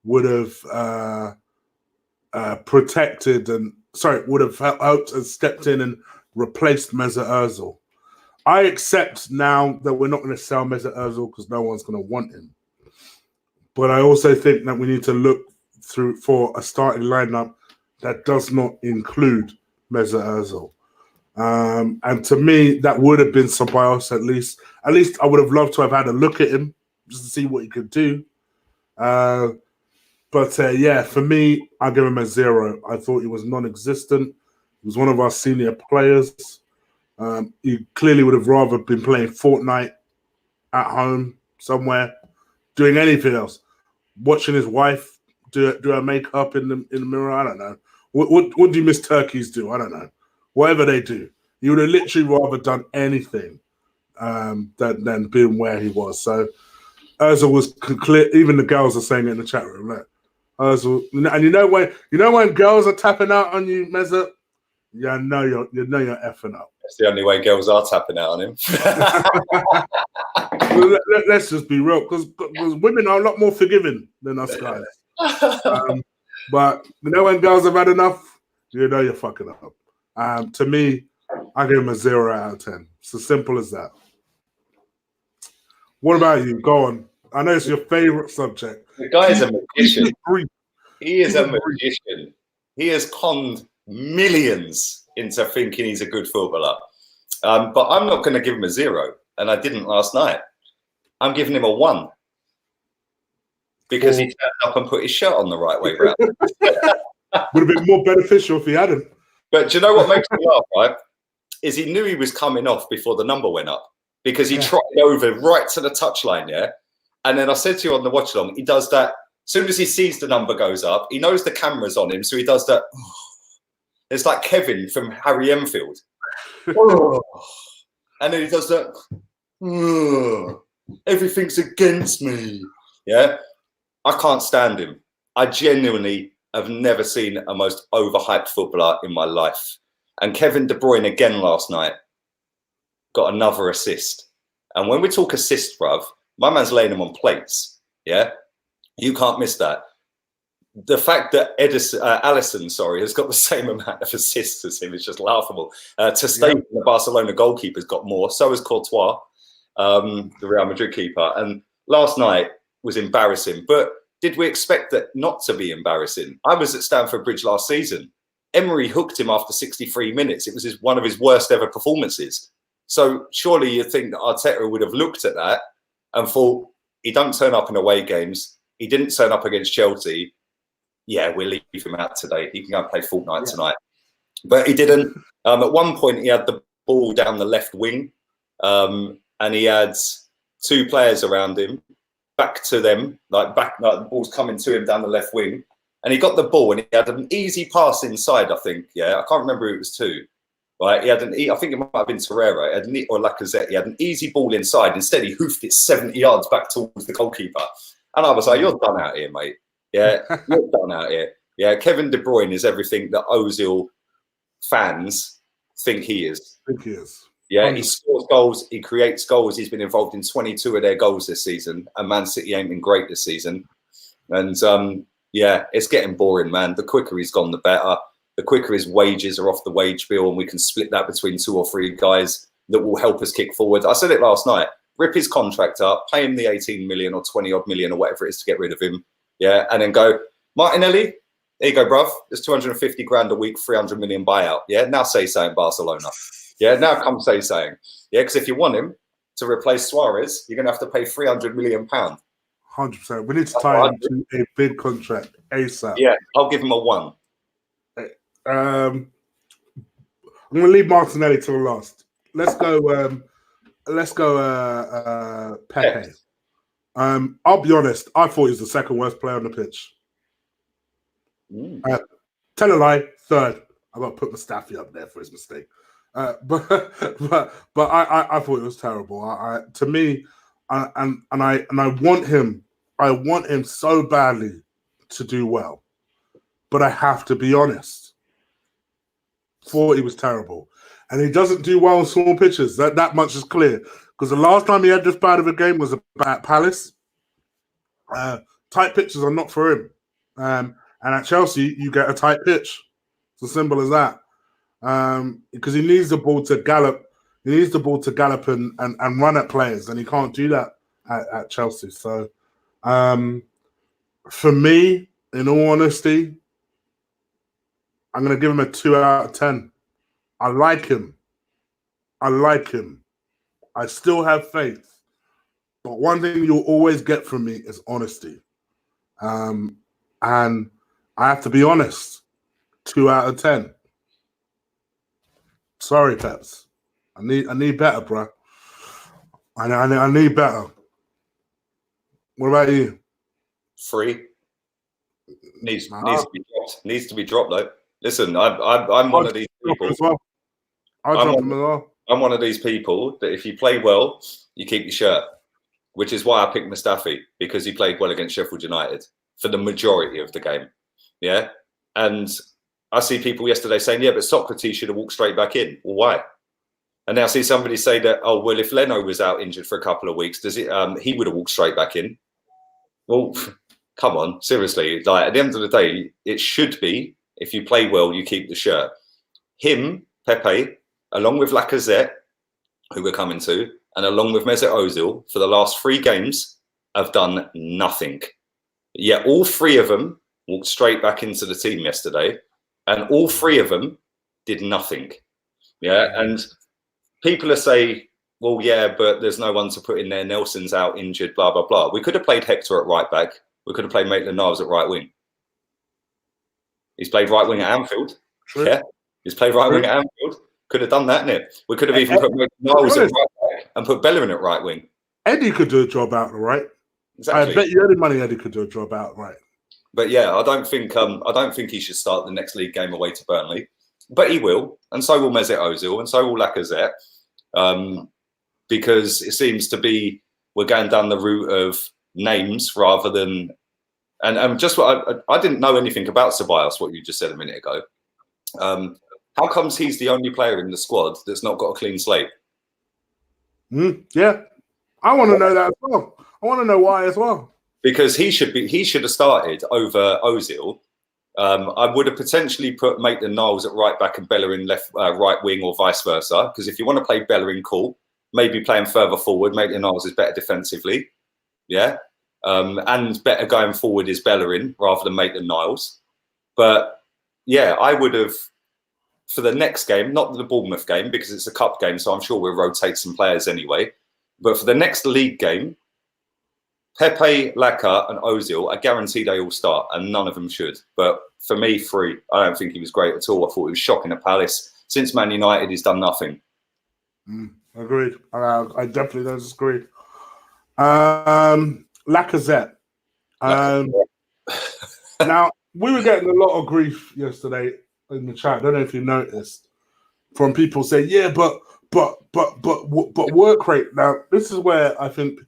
Speaker 1: would have would have helped and stepped in and replaced Mesut Ozil. I accept now that we're not going to sell Mesut Ozil because no one's going to want him. But I also think that we need to look through for a starting lineup that does not include Mesut Ozil. And to me, that would have been Ceballos at least. At least I would have loved to have had a look at him just to see what he could do. But for me, I'll give him a 0. I thought he was non-existent. He was one of our senior players. He clearly would have rather been playing Fortnite at home somewhere, doing anything else. Watching his wife do her makeup in the mirror. I don't know. What do Miss Turkeys do? I don't know. Whatever they do, he would have literally rather done anything than being where he was. So Ozil was clear. Even the girls are saying it in the chat room. Look, Ozil, and you know when girls are tapping out on you, Mesut, you're effing up.
Speaker 2: That's the only way girls are tapping out on him.
Speaker 1: Let's just be real, because women are a lot more forgiving than us guys. But when girls have had enough, you're fucking up. To me, I give him a 0 out of 10. It's as simple as that. What about you? Go on. I know it's your favorite subject.
Speaker 2: The guy is a magician. He is a magician. He has conned millions into thinking he's a good footballer. But I'm not going to give him a 0, and I didn't last night. I'm giving him a 1 because he turned up and put his shirt on the right way round.
Speaker 1: Would have been more beneficial if he hadn't.
Speaker 2: But do you know what makes me laugh, right? Is he knew he was coming off before the number went up because he trotted over right to the touchline, yeah? And then I said to you on the watch along, he does that. As soon as he sees the number goes up, he knows the camera's on him, so he does that. It's like Kevin from Harry Enfield. And then he does that. Everything's against me. Yeah? I can't stand him. I genuinely have never seen a most overhyped footballer in my life. And Kevin De Bruyne again last night got another assist. And when we talk assists, bruv, my man's laying them on plates. Yeah? You can't miss that. The fact that Alisson, has got the same amount of assists as him is just laughable. To state the Barcelona goalkeeper's got more. So has Courtois, the Real Madrid keeper. And last night was embarrassing. But did we expect that not to be embarrassing? I was at Stamford Bridge last season. Emery hooked him after 63 minutes. It was one of his worst ever performances. So surely you'd think that Arteta would have looked at that and thought, he don't turn up in away games. He didn't turn up against Chelsea. Yeah, we'll leave him out today. He can go and play Fortnite tonight. But he didn't. At one point, he had the ball down the left wing and he had 2 players around him, back to them, like the ball's coming to him down the left wing. And he got the ball and he had an easy pass inside, I think. Yeah, I can't remember who it was to. Right, he had I think it might have been Torreira, or Lacazette. He had an easy ball inside. Instead, he hoofed it 70 yards back towards the goalkeeper. And I was like, you're done out here, mate. Yeah, you're done out here. Yeah, Kevin De Bruyne is everything that Ozil fans think he is. Yeah, he scores goals. He creates goals. He's been involved in 22 of their goals this season. And Man City ain't been great this season. And it's getting boring, man. The quicker he's gone, the better. The quicker his wages are off the wage bill and we can split that between 2 or 3 guys that will help us kick forward. I said it last night. Rip his contract up, pay him the 18 million or 20 odd million or whatever it is to get rid of him. Yeah, and then go, Martinelli, there you go, bruv. There's 250 grand a week, 300 million buyout. Yeah, now say something, Barcelona. Yeah, now come say something. Yeah, because if you want him to replace Suarez, you're going to have to pay 300 million pounds.
Speaker 1: 100%. We need to tie him to a big contract ASAP.
Speaker 2: Yeah, I'll give him a 1.
Speaker 1: I'm going to leave Martinelli till last. Let's go. Pepe. I'll be honest. I thought he was the second worst player on the pitch. Tell a lie. Third. I got to put Mustafi up there for his mistake. But I thought it was terrible. To me, I want him. I want him so badly to do well. But I have to be honest. Thought he was terrible. And he doesn't do well on small pitches. That much is clear. Because the last time he had this bad of a game was at Palace. Tight pitches are not for him. And at Chelsea, you get a tight pitch. It's as simple as that. Because he needs the ball to gallop. He needs the ball to gallop and run at players. And he can't do that at Chelsea. So, for me, in all honesty, I'm going to give him a 2 out of 10. I like him. I still have faith. But one thing you'll always get from me is honesty. And I have to be honest. 2 out of 10. Sorry, Peps. I need better, bro. I need better. What about you?
Speaker 2: 3. Needs to be dropped. Needs to be dropped though. Listen, I'm one of these people. I'm one of these people that if you play well, you keep your shirt, which is why I picked Mustafi, because he played well against Sheffield United for the majority of the game. Yeah. And I see people yesterday saying, yeah, but Socrates should have walked straight back in. Well, why? And now I see somebody say that, oh, well, if Leno was out injured for a couple of weeks, he would have walked straight back in. Well, come on, seriously. Like, at the end of the day, it should be, if you play well, you keep the shirt. Him, Pepe, along with Lacazette, who we're coming to, and along with Mesut Ozil, for the last 3 games, have done nothing. Yet all 3 of them walked straight back into the team yesterday, and all 3 of them did nothing. Yeah, and people are saying, well, yeah, but there's no one to put in there. Nelson's out injured, blah, blah, blah. We could have played Hector at right back. We could have played Maitland-Niles at right wing. He's played right wing at Anfield. True. Yeah, he's played right wing at Anfield. Could have done that, innit? We could have even put Maitland-Niles at right back and put Bellerin at right wing.
Speaker 1: Eddie could do a job out right.
Speaker 2: Exactly.
Speaker 1: I bet you any money Eddie could do a job out right.
Speaker 2: But yeah, I don't think he should start the next league game away to Burnley. But he will, and so will Mesut Ozil, and so will Lacazette. Because it seems to be we're going down the route of names rather than and just what I didn't know anything about Ceballos, what you just said a minute ago. How comes he's the only player in the squad that's not got a clean slate?
Speaker 1: Yeah, I want to know that as well. I want to know why as well.
Speaker 2: Because he should have started over Ozil. I would have potentially put Maitland-Niles at right back and Bellerin left right wing, or vice versa. Because if you want to play Bellerin, cool. Maybe playing further forward. Maitland-Niles is better defensively. Yeah. And better going forward is Bellerin rather than Maitland-Niles. But yeah, I would have, for the next game, not the Bournemouth game, because it's a cup game, so I'm sure we'll rotate some players anyway. But for the next league game, Pepe, Laka, and Ozil, I guarantee they all start, and none of them should. But for me, 3. I don't think he was great at all. I thought he was shocking at Palace. Since Man United, he's done nothing.
Speaker 1: Agreed. I definitely disagree. Lacazette. Now, we were getting a lot of grief yesterday in the chat. I don't know if you noticed, from people saying, "Yeah, but work rate." Now, this is where I think,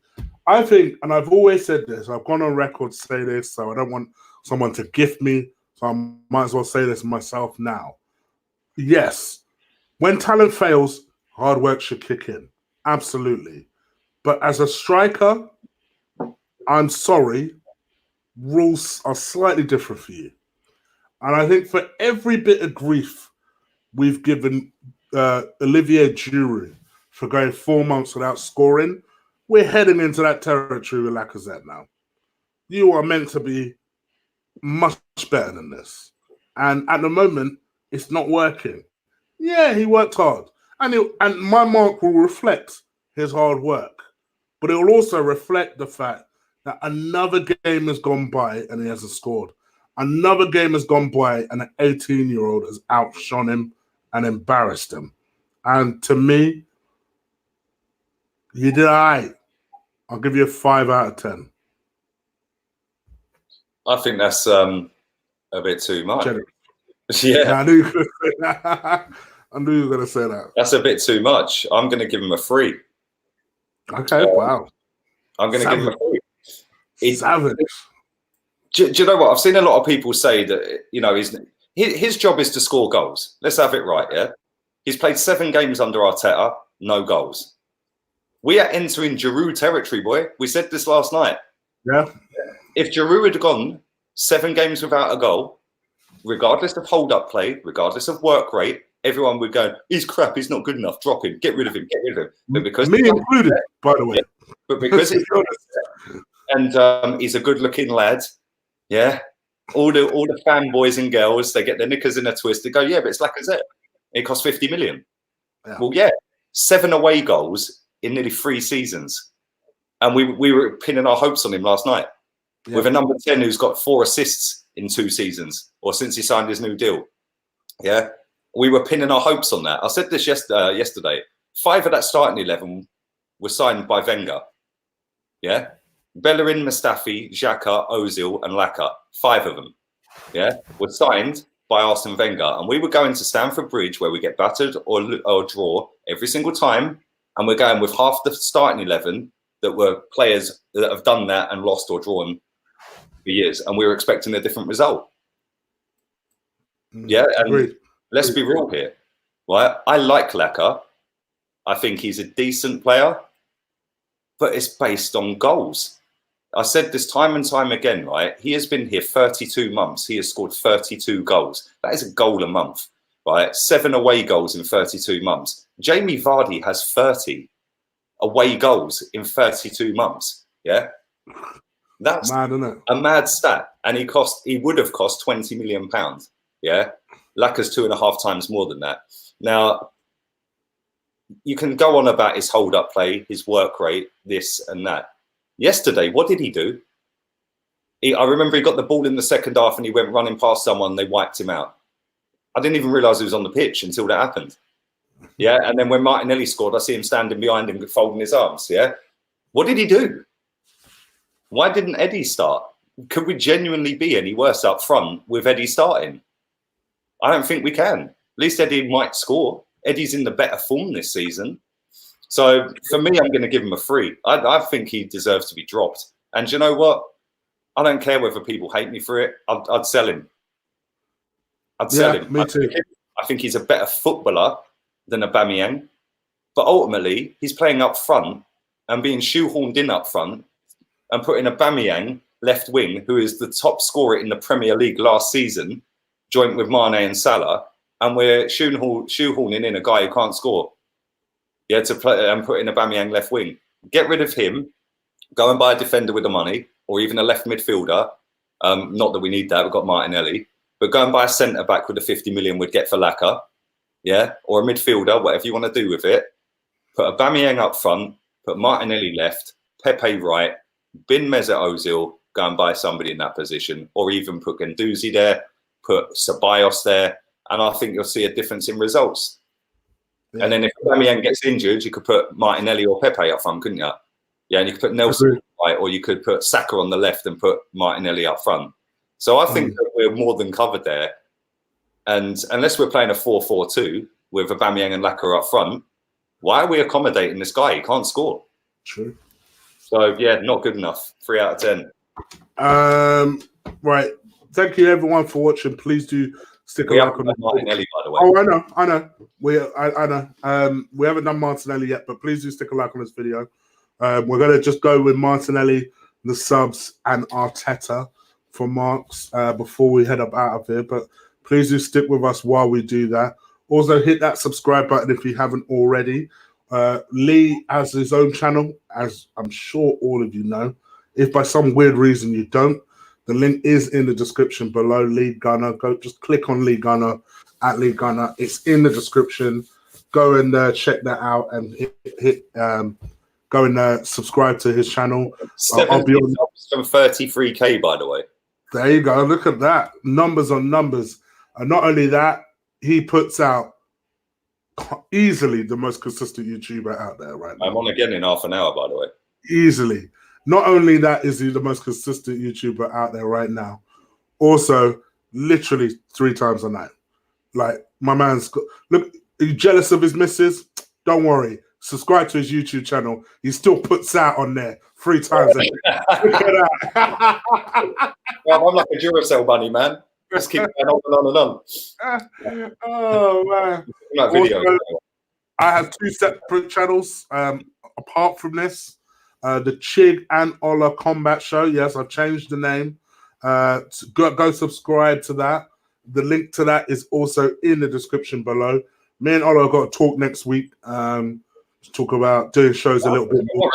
Speaker 1: and I've always said this. I've gone on record to say this, so I don't want someone to gift me. So I might as well say this myself now. Yes, when talent fails, hard work should kick in. Absolutely. But as a striker, I'm sorry, rules are slightly different for you. And I think for every bit of grief we've given Olivier Giroud for going 4 months without scoring, we're heading into that territory with Lacazette now. You are meant to be much better than this. And at the moment, it's not working. Yeah, he worked hard. And my mark will reflect his hard work. But it will also reflect the fact Now, another game has gone by and he hasn't scored. Another game has gone by and an 18-year-old has outshone him and embarrassed him. And to me, you did all right. I'll give you a 5 out of 10.
Speaker 2: I think that's a bit too much.
Speaker 1: Generous.
Speaker 2: Yeah.
Speaker 1: Yeah, I knew you were going to say that. I knew you were going to say that.
Speaker 2: That's a bit too much. I'm going to give him a 3.
Speaker 1: Okay, wow.
Speaker 2: I'm going to give him a 3.
Speaker 1: Savage.
Speaker 2: Do you know what? I've seen a lot of people say that, you know, his job is to score goals. Let's have it right, yeah? He's played 7 games under Arteta, no goals. We are entering Giroud territory, boy. We said this last night.
Speaker 1: Yeah.
Speaker 2: If Giroud had gone 7 games without a goal, regardless of hold-up play, regardless of work rate, everyone would go, he's crap, he's not good enough, drop him, get rid of him, get rid of him. But because
Speaker 1: me included, by the way.
Speaker 2: Yeah, but because he's and he's a good-looking lad, yeah. All the fanboys and girls, they get their knickers in a twist. They go, yeah, but it's Lacazette. It costs 50 million.
Speaker 1: Yeah.
Speaker 2: Well, yeah, 7 away goals in nearly 3 seasons, and we were pinning our hopes on him last night with a number 10 who's got 4 assists in 2 seasons or since he signed his new deal. Yeah, we were pinning our hopes on that. I said this yesterday. 5 of that starting 11 were signed by Wenger. Yeah. Bellerin, Mustafi, Xhaka, Ozil, and Laka, 5 of them, yeah, were signed by Arsene Wenger, and we were going to Stamford Bridge where we get battered or draw every single time, and we're going with half the starting 11 that were players that have done that and lost or drawn for years, and we were expecting a different result. Yeah, and let's be real here, right? I like Laka. I think he's a decent player, but it's based on goals. I said this time and time again, right? He has been here 32 months. He has scored 32 goals. That is a goal a month, right? 7 away goals in 32 months. Jamie Vardy has 30 away goals in 32 months. Yeah. That's
Speaker 1: mad, isn't it?
Speaker 2: A mad stat. And he would have cost £20 million. Yeah. Laka's 2.5 times more than that. Now, you can go on about his hold-up play, his work rate, this and that. Yesterday, what did he do? I remember he got the ball in the second half and he went running past someone and they wiped him out. I didn't even realise he was on the pitch until that happened. Yeah, and then when Martinelli scored, I see him standing behind him folding his arms. Yeah, what did he do? Why didn't Eddie start? Could we genuinely be any worse up front with Eddie starting? I don't think we can. At least Eddie might score. Eddie's in the better form this season. So for me, I'm going to give him a 3. I think he deserves to be dropped. And you know what? I don't care whether people hate me for it. I'd sell him. I'd sell him.
Speaker 1: Me too.
Speaker 2: I think he's a better footballer than Aubameyang. But ultimately, he's playing up front and being shoehorned in up front and putting Aubameyang left wing, who is the top scorer in the Premier League last season, joint with Mane and Salah, and we're shoehorning in a guy who can't score. Yeah, to play and put in Aubameyang left wing. Get rid of him. Go and buy a defender with the money, or even a left midfielder. Not that we need that. We've got Martinelli, but go and buy a centre back with the 50 million we'd get for Laka. Yeah, or a midfielder, whatever you want to do with it. Put Aubameyang up front. Put Martinelli left. Pepe right. Bin Mesut Ozil. Go and buy somebody in that position, or even put Guendouzi there. Put Ceballos there, and I think you'll see a difference in results. Yeah. And then if Aubameyang gets injured, you could put Martinelli or Pepe up front, couldn't you? Yeah, and you could put Nelson right, or you could put Saka on the left and put Martinelli up front. So I think that we're more than covered there. And unless we're playing a 4-4-2 with Aubameyang and Laka up front, why are we accommodating this guy? He can't score.
Speaker 1: True.
Speaker 2: So yeah, not good enough. 3 out of
Speaker 1: 10. Right. Thank you everyone for watching. Please do stick a like on
Speaker 2: Martinelli, by the way.
Speaker 1: Oh, I know. I know. We haven't done Martinelli yet, but please do stick a like on this video. We're gonna just go with Martinelli, the subs, and Arteta for marks before we head up out of here. But please do stick with us while we do that. Also, hit that subscribe button if you haven't already. Lee has his own channel, as I'm sure all of you know. If by some weird reason you don't, the link is in the description below. Lee Gunner. Go just click on Lee Gunner at Lee Gunner. It's in the description. Go and check that out and hit go and subscribe to his channel. I'll be on
Speaker 2: from 33K, by the way.
Speaker 1: There you go. Look at that. Numbers on numbers. And not only that, he puts out easily the most consistent YouTuber out there right now.
Speaker 2: I'm on again in half an hour, by the way.
Speaker 1: Easily. Not only that is he the most consistent YouTuber out there right now, also literally 3 times a night. Like, my man's got, look, are you jealous of his missus? Don't worry. Subscribe to his YouTube channel. He still puts out on there 3 times a day. Look at that.
Speaker 2: Well, I'm like a Duracell bunny, man. Just keep going on and on and on.
Speaker 1: Oh, man. Also, I have 2 separate channels apart from this. The Chig and Ola Combat Show. Yes, I've changed the name. Go subscribe to that. The link to that is also in the description below. Me and Ola have got to talk next week. To talk about doing shows a little bit more.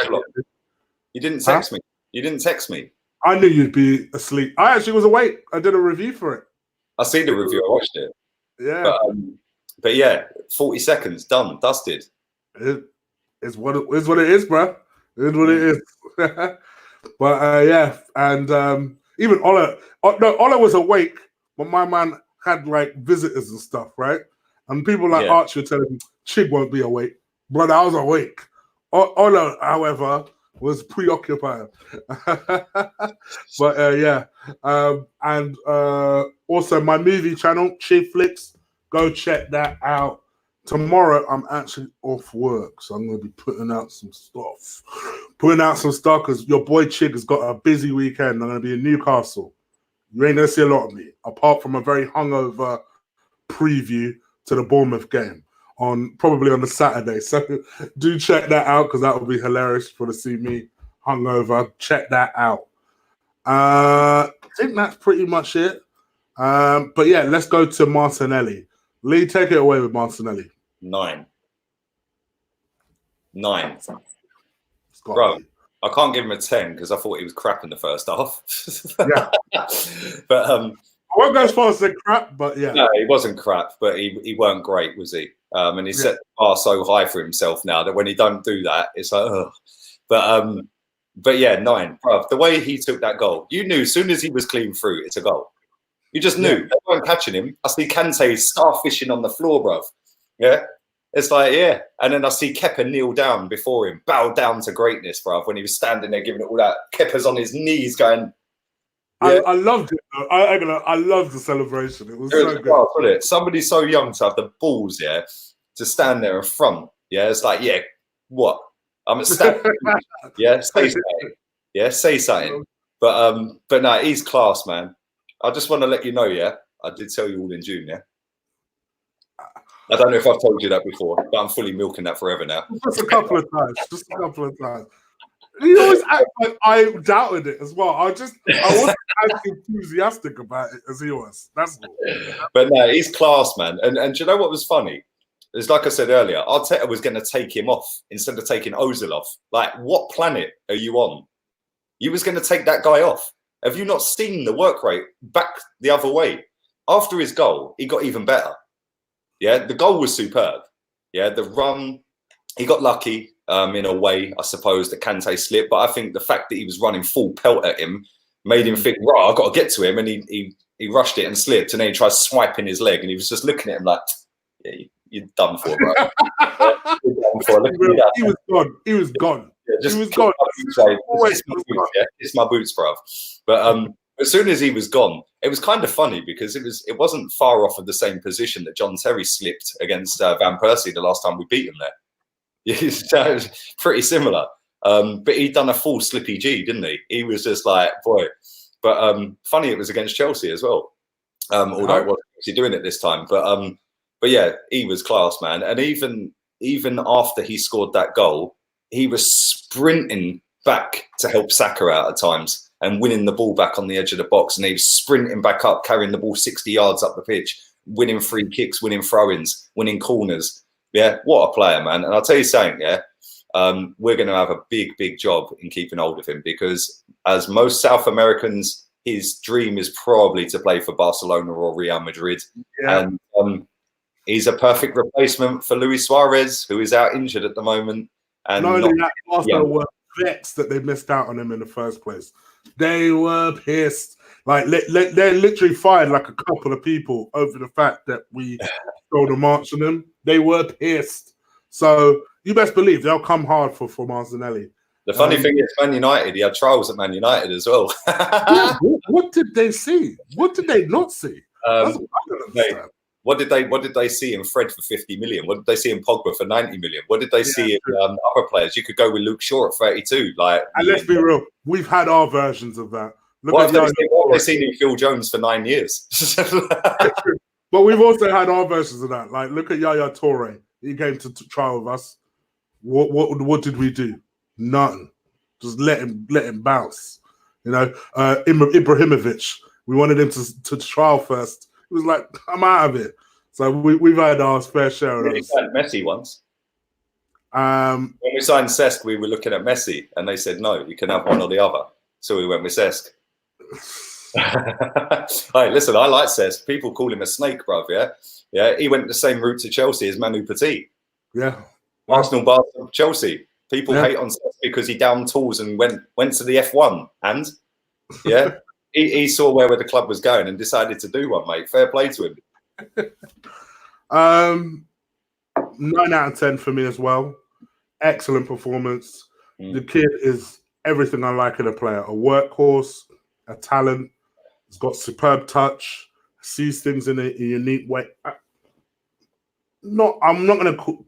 Speaker 2: You didn't text me. You didn't text me.
Speaker 1: I knew you'd be asleep. I actually was awake. I did a review for it.
Speaker 2: I seen the review. I watched it.
Speaker 1: Yeah.
Speaker 2: But yeah, 40 seconds, done, dusted.
Speaker 1: It's what it is, bro. It's what it is. But yeah, and even Ola was awake, but my man had like visitors and stuff, right? And people like Archie were telling me Chig won't be awake. Brother, I was awake. Ola, however, was preoccupied. But yeah. And also my movie channel, Chig Flicks, go check that out. Tomorrow, I'm actually off work, so I'm going to be putting out some stuff. Because your boy Chig has got a busy weekend. I'm going to be in Newcastle. You ain't going to see a lot of me, apart from a very hungover preview to the Bournemouth game probably on the Saturday. So do check that out, because that will be hilarious to see me hungover. Check that out. I think that's pretty much it. But yeah, let's go to Martinelli. Lee, take it away with Martinelli.
Speaker 2: 9. Bro, I can't give him a 10 because I thought he was crap in the first half.
Speaker 1: Yeah.
Speaker 2: But
Speaker 1: I won't go as far as saying crap, but yeah.
Speaker 2: No, he wasn't crap, but he weren't great, was he? And he set the bar so high for himself now that when he don't do that, it's like, ugh. But yeah, 9. Bro, the way he took that goal, you knew as soon as he was clean through, it's a goal. You just knew. They weren't catching him. I see Kante starfishing on the floor, bruv. Yeah. It's like, yeah. And then I see Kepa kneel down before him, bow down to greatness, bruv, when he was standing there giving it all that. Kepa's on his knees going. Yeah.
Speaker 1: I loved it. I loved the celebration. It was so good.
Speaker 2: Wasn't it? Somebody so young to have the balls, to stand there in front. Yeah, it's like, yeah, what? I'm at step. Yeah, say something. Yeah, say something. But no, he's class, man. I just want to let you know, I did tell you all in June, I don't know if I've told you that before, but I'm fully milking that forever now.
Speaker 1: Just a couple of times. You always act like I doubted it as well. I wasn't as enthusiastic about it as he was. That's all.
Speaker 2: But no, he's class, man. And do you know what was funny? It's like I said earlier, Arteta was going to take him off instead of taking Ozil off. Like, what planet are you on? You was going to take that guy off. Have you not seen the work rate back the other way? After his goal, he got even better. Yeah, the goal was superb. Yeah, the run, he got lucky in a way, I suppose, that Kante slipped. But I think the fact that he was running full pelt at him made him think, right, I've got to get to him. And he rushed it and slipped. And then he tried swiping his leg. And he was just looking at him like, yeah, you're done for, bro.
Speaker 1: He was gone. He was gone.
Speaker 2: Yeah,
Speaker 1: he was gone.
Speaker 2: It's my boots, bro. But as soon as he was gone, it was kind of funny because it wasn't far off of the same position that John Terry slipped against Van Persie the last time we beat him there. It was pretty similar. But he'd done a full slippy G, didn't he? He was just like, boy. But funny, it was against Chelsea as well. Although it wasn't actually doing it this time. But yeah, he was class, man. And even after he scored that goal, he was sprinting back to help Saka out at times and winning the ball back on the edge of the box. And he was sprinting back up, carrying the ball 60 yards up the pitch, winning free kicks, winning throw-ins, winning corners. Yeah, what a player, man. And I'll tell you something, we're going to have a big, big job in keeping hold of him because as most South Americans, his dream is probably to play for Barcelona or Real Madrid. Yeah. And he's a perfect replacement for Luis Suarez, who is out injured at the moment. And
Speaker 1: not only that, Arsenal
Speaker 2: young.
Speaker 1: were vexed that they missed out on him in the first place. They were pissed. Like they literally fired like a couple of people over the fact that we stole the march on them. They were pissed. So you best believe they'll come hard for Martinelli.
Speaker 2: The funny thing is, Man United, he had trials at Man United as well.
Speaker 1: Yeah, what did they see? What did they not see? That's what I don't understand.
Speaker 2: What did they see in Fred for 50 million? What did they see in Pogba for 90 million? What did they see in other players? You could go with Luke Shaw at 32.
Speaker 1: And let's be real, we've had our versions of that.
Speaker 2: What have they seen in Phil Jones for 9 years?
Speaker 1: But we've also had our versions of that. Like, look at Yaya Toure. He came to trial with us. What did we do? Nothing. Just let him bounce. You know, Ibrahimovic. We wanted him to trial first. He was like, I'm out of it. So we've had our fair share of those.
Speaker 2: We signed Messi once.
Speaker 1: When
Speaker 2: we signed Cesc, we were looking at Messi, and they said, no, you can have one or the other. So we went with Cesc. Hey, listen, I like Cesc. People call him a snake, bruv, yeah? He went the same route to Chelsea as Manu Petit.
Speaker 1: Yeah.
Speaker 2: Arsenal, Barcelona, Chelsea. People hate on Cesc because he downed tools and went to the F1. And, yeah, he saw where the club was going and decided to do one, mate. Fair play to him.
Speaker 1: 9 out of 10 for me as well. Excellent performance. The kid is everything I like in a player. A workhorse, a talent. He's got superb touch. Sees things in a unique way. I'm not going to...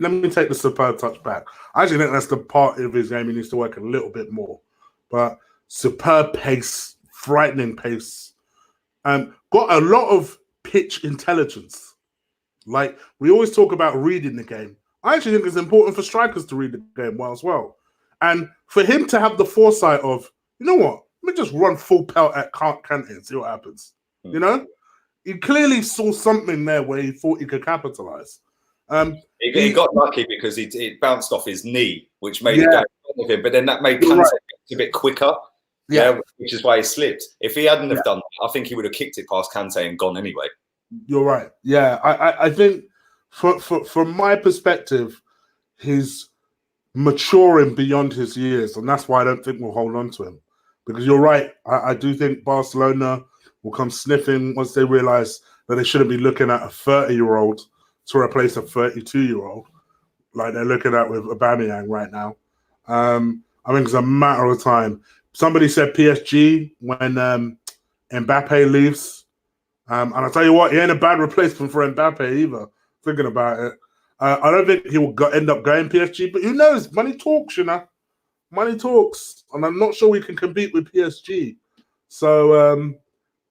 Speaker 1: Let me take the superb touch back. I actually think that's the part of his game he needs to work a little bit more. But superb pace, frightening pace. Got a lot of pitch intelligence. Like, we always talk about reading the game. I actually think it's important for strikers to read the game well as well. And for him to have the foresight of, you know what, let me just run full pelt at Kante and see what happens. You know? He clearly saw something there where he thought he could capitalize.
Speaker 2: He got lucky because it bounced off his knee, which made it go with him. But then that made Kante a bit quicker, which is why he slipped. If he hadn't have done that, I think he would have kicked it past Kante and gone anyway.
Speaker 1: You're right. Yeah, I think from my perspective, he's maturing beyond his years, and that's why I don't think we'll hold on to him. Because you're right. I do think Barcelona will come sniffing once they realize that they shouldn't be looking at a 30-year-old to replace a 32-year-old, like they're looking at with Aubameyang right now. I think it's a matter of time. Somebody said PSG when Mbappe leaves. And I'll tell you what, he ain't a bad replacement for Mbappe either, thinking about it. I don't think he will end up going PSG, but who knows? Money talks, you know. Money talks. And I'm not sure we can compete with PSG. So,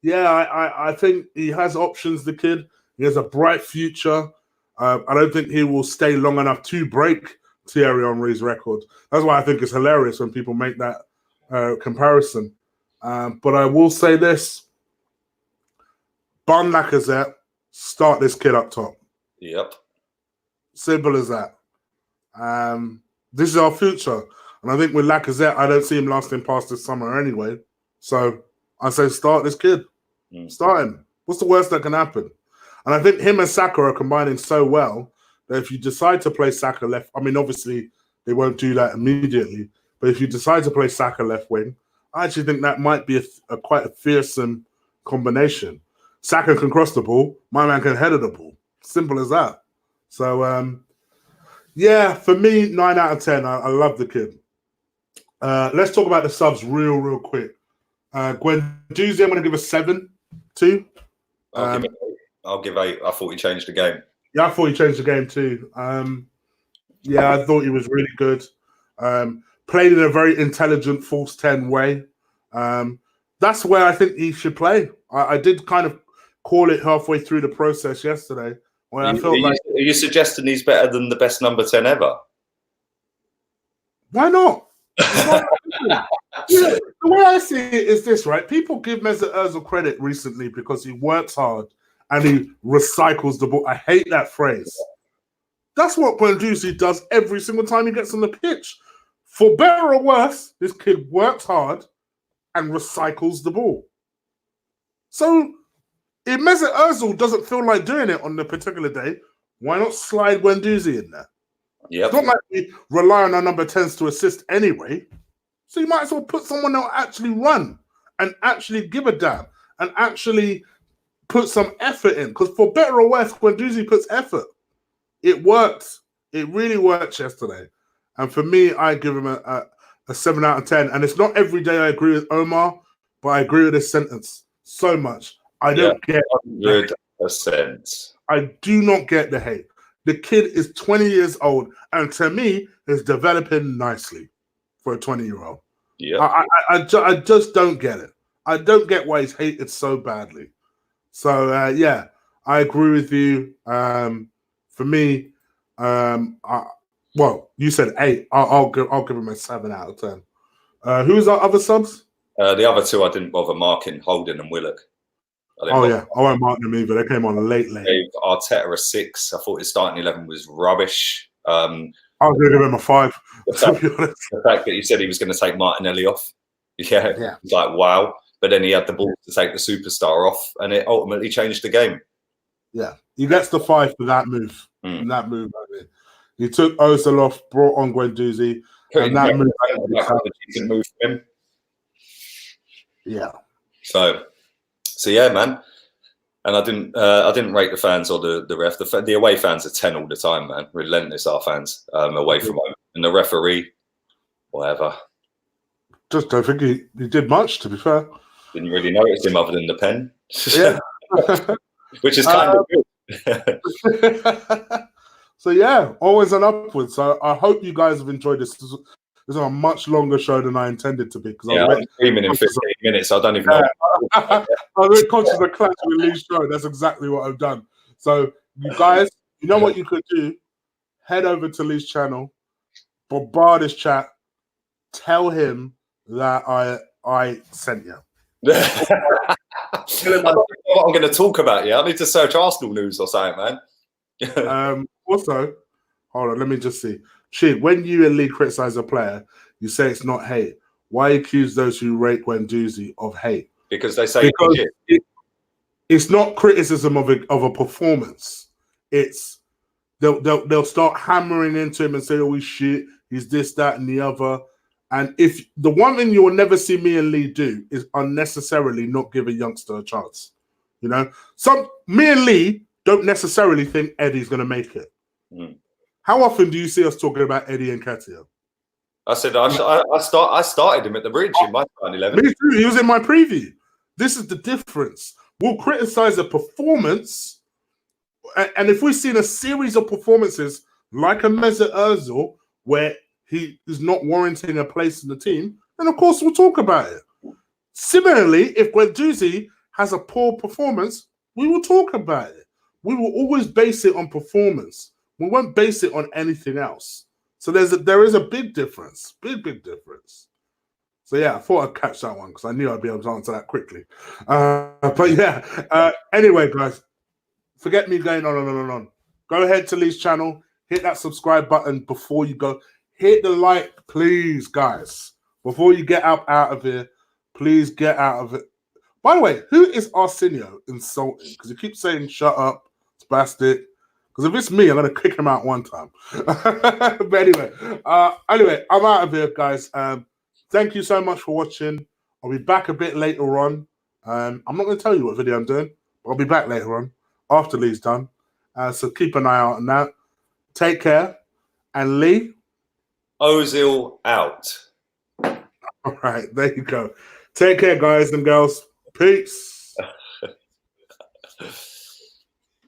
Speaker 1: I think he has options, the kid. He has a bright future. I don't think he will stay long enough to break Thierry Henry's record. That's why I think it's hilarious when people make that comparison. But I will say this. Ban Lacazette, start this kid up top.
Speaker 2: Yep.
Speaker 1: Simple as that. This is our future. And I think with Lacazette, I don't see him lasting past this summer anyway. So I say start this kid. Start him. What's the worst that can happen? And I think him and Saka are combining so well that if you decide to play Saka left, I mean, obviously they won't do that immediately, but if you decide to play Saka left wing, I actually think that might be quite a fearsome combination. Saka can cross the ball, my man can header the ball. Simple as that. So, for me, 9 out of 10. I love the kid. Let's talk about the subs real quick. Guendouzi, I'm going to give a 7 to.
Speaker 2: I'll give 8. I thought he changed the game.
Speaker 1: Yeah, I thought he changed the game too. I thought he was really good. Played in a very intelligent false 10 way. That's where I think he should play. I did kind of call it halfway through the process yesterday. When I felt
Speaker 2: are you suggesting he's better than the best number 10 ever?
Speaker 1: Why not? The way I see it is this, right? People give Mesut Ozil credit recently because he works hard and he recycles the ball. I hate that phrase. That's what Guendouzi does every single time he gets on the pitch. For better or worse, this kid works hard and recycles the ball. So if Mesut Ozil doesn't feel like doing it on the particular day, why not slide Guendouzi in there?
Speaker 2: Yep.
Speaker 1: It's not like we rely on our number 10s to assist anyway. So you might as well put someone that'll actually run and actually give a damn and actually put some effort in. Because for better or worse, when Doozy puts effort, it worked. It really worked yesterday. And for me, I give him a 7 out of 10. And it's not every day I agree with Omar, but I agree with his sentence so much. I don't get
Speaker 2: 100%.
Speaker 1: I do not get the hate. The kid is 20 years old, and to me, is developing nicely for a 20-year-old.
Speaker 2: Yeah,
Speaker 1: I just don't get it. I don't get why he's hated so badly. So yeah, I agree with you. For me, well, you said 8. I'll give him a 7 out of 10. Who's our other subs?
Speaker 2: the other two I didn't bother marking, Holden and Willock.
Speaker 1: Oh yeah, I won't mark them either. They came on late.
Speaker 2: Gave Arteta a 6. I thought his starting 11 was rubbish.
Speaker 1: I was going to give him a 5.
Speaker 2: The fact that he said he was going to take Martinelli off, yeah. It's like wow. But then he had the ball to take the superstar off, and it ultimately changed the game.
Speaker 1: Yeah, he gets the 5 for that move. That move, he took Ozil off, brought on Guendouzi, and that move.
Speaker 2: Decent move for him.
Speaker 1: Yeah.
Speaker 2: So yeah, man. And I didn't rate the fans or the ref. The away fans are 10 all the time, man. Relentless, our fans away from home. And the referee, whatever.
Speaker 1: Just don't think he did much, to be fair.
Speaker 2: Didn't really notice him other than the pen.
Speaker 1: Yeah.
Speaker 2: Which is kind of good.
Speaker 1: So yeah, always an upwards. So I hope you guys have enjoyed this. This is a much longer show than I intended to be. Because
Speaker 2: I'm screaming in 15 minutes. I don't even know.
Speaker 1: I was really conscious of Clash with Lee's show. That's exactly what I've done. So you guys, you know what you could do? Head over to Lee's channel, bombard his chat, tell him that I sent you.
Speaker 2: I don't know what I'm going to talk about. Yeah, I need to search Arsenal news or something,
Speaker 1: man. Also, hold on, let me just see. Chig, when you and Lee criticize a player, you say it's not hate. Why accuse those who rate Guendouzi of hate?
Speaker 2: Because they say
Speaker 1: it's not criticism of a performance. It's they'll start hammering into him and say, "Oh, he's shit. He's this, that, and the other." And if the one thing you will never see me and Lee do is unnecessarily not give a youngster a chance. You know, me and Lee don't necessarily think Eddie's going to make it. How often do you see us talking about Eddie and Katia?
Speaker 2: I said I started him at the bridge in my 2011.
Speaker 1: Me too. He was in my preview. This is the difference. We'll criticize a performance, and if we've seen a series of performances like a Mesut Ozil where he is not warranting a place in the team, then of course we'll talk about it. Similarly, if Guendouzi has a poor performance, we will talk about it. We will always base it on performance. We won't base it on anything else. So there is a big difference, big difference. So yeah, I thought I'd catch that one because I knew I'd be able to answer that quickly. But yeah, anyway, guys, forget me going on. Go ahead to Lee's channel, hit that subscribe button before you go. Hit the like, please, guys. Before you get out of here, please get out of it. By the way, who is Arsenio insulting? Because he keeps saying, shut up, spastic. Because if it's me, I'm going to kick him out one time. But anyway, I'm out of here, guys. Thank you so much for watching. I'll be back a bit later on. I'm not going to tell you what video I'm doing, but I'll be back later on after Lee's done. So keep an eye out on that. Take care. And Lee?
Speaker 2: Ozil out.
Speaker 1: All right, there you go. Take care, guys and girls. Peace.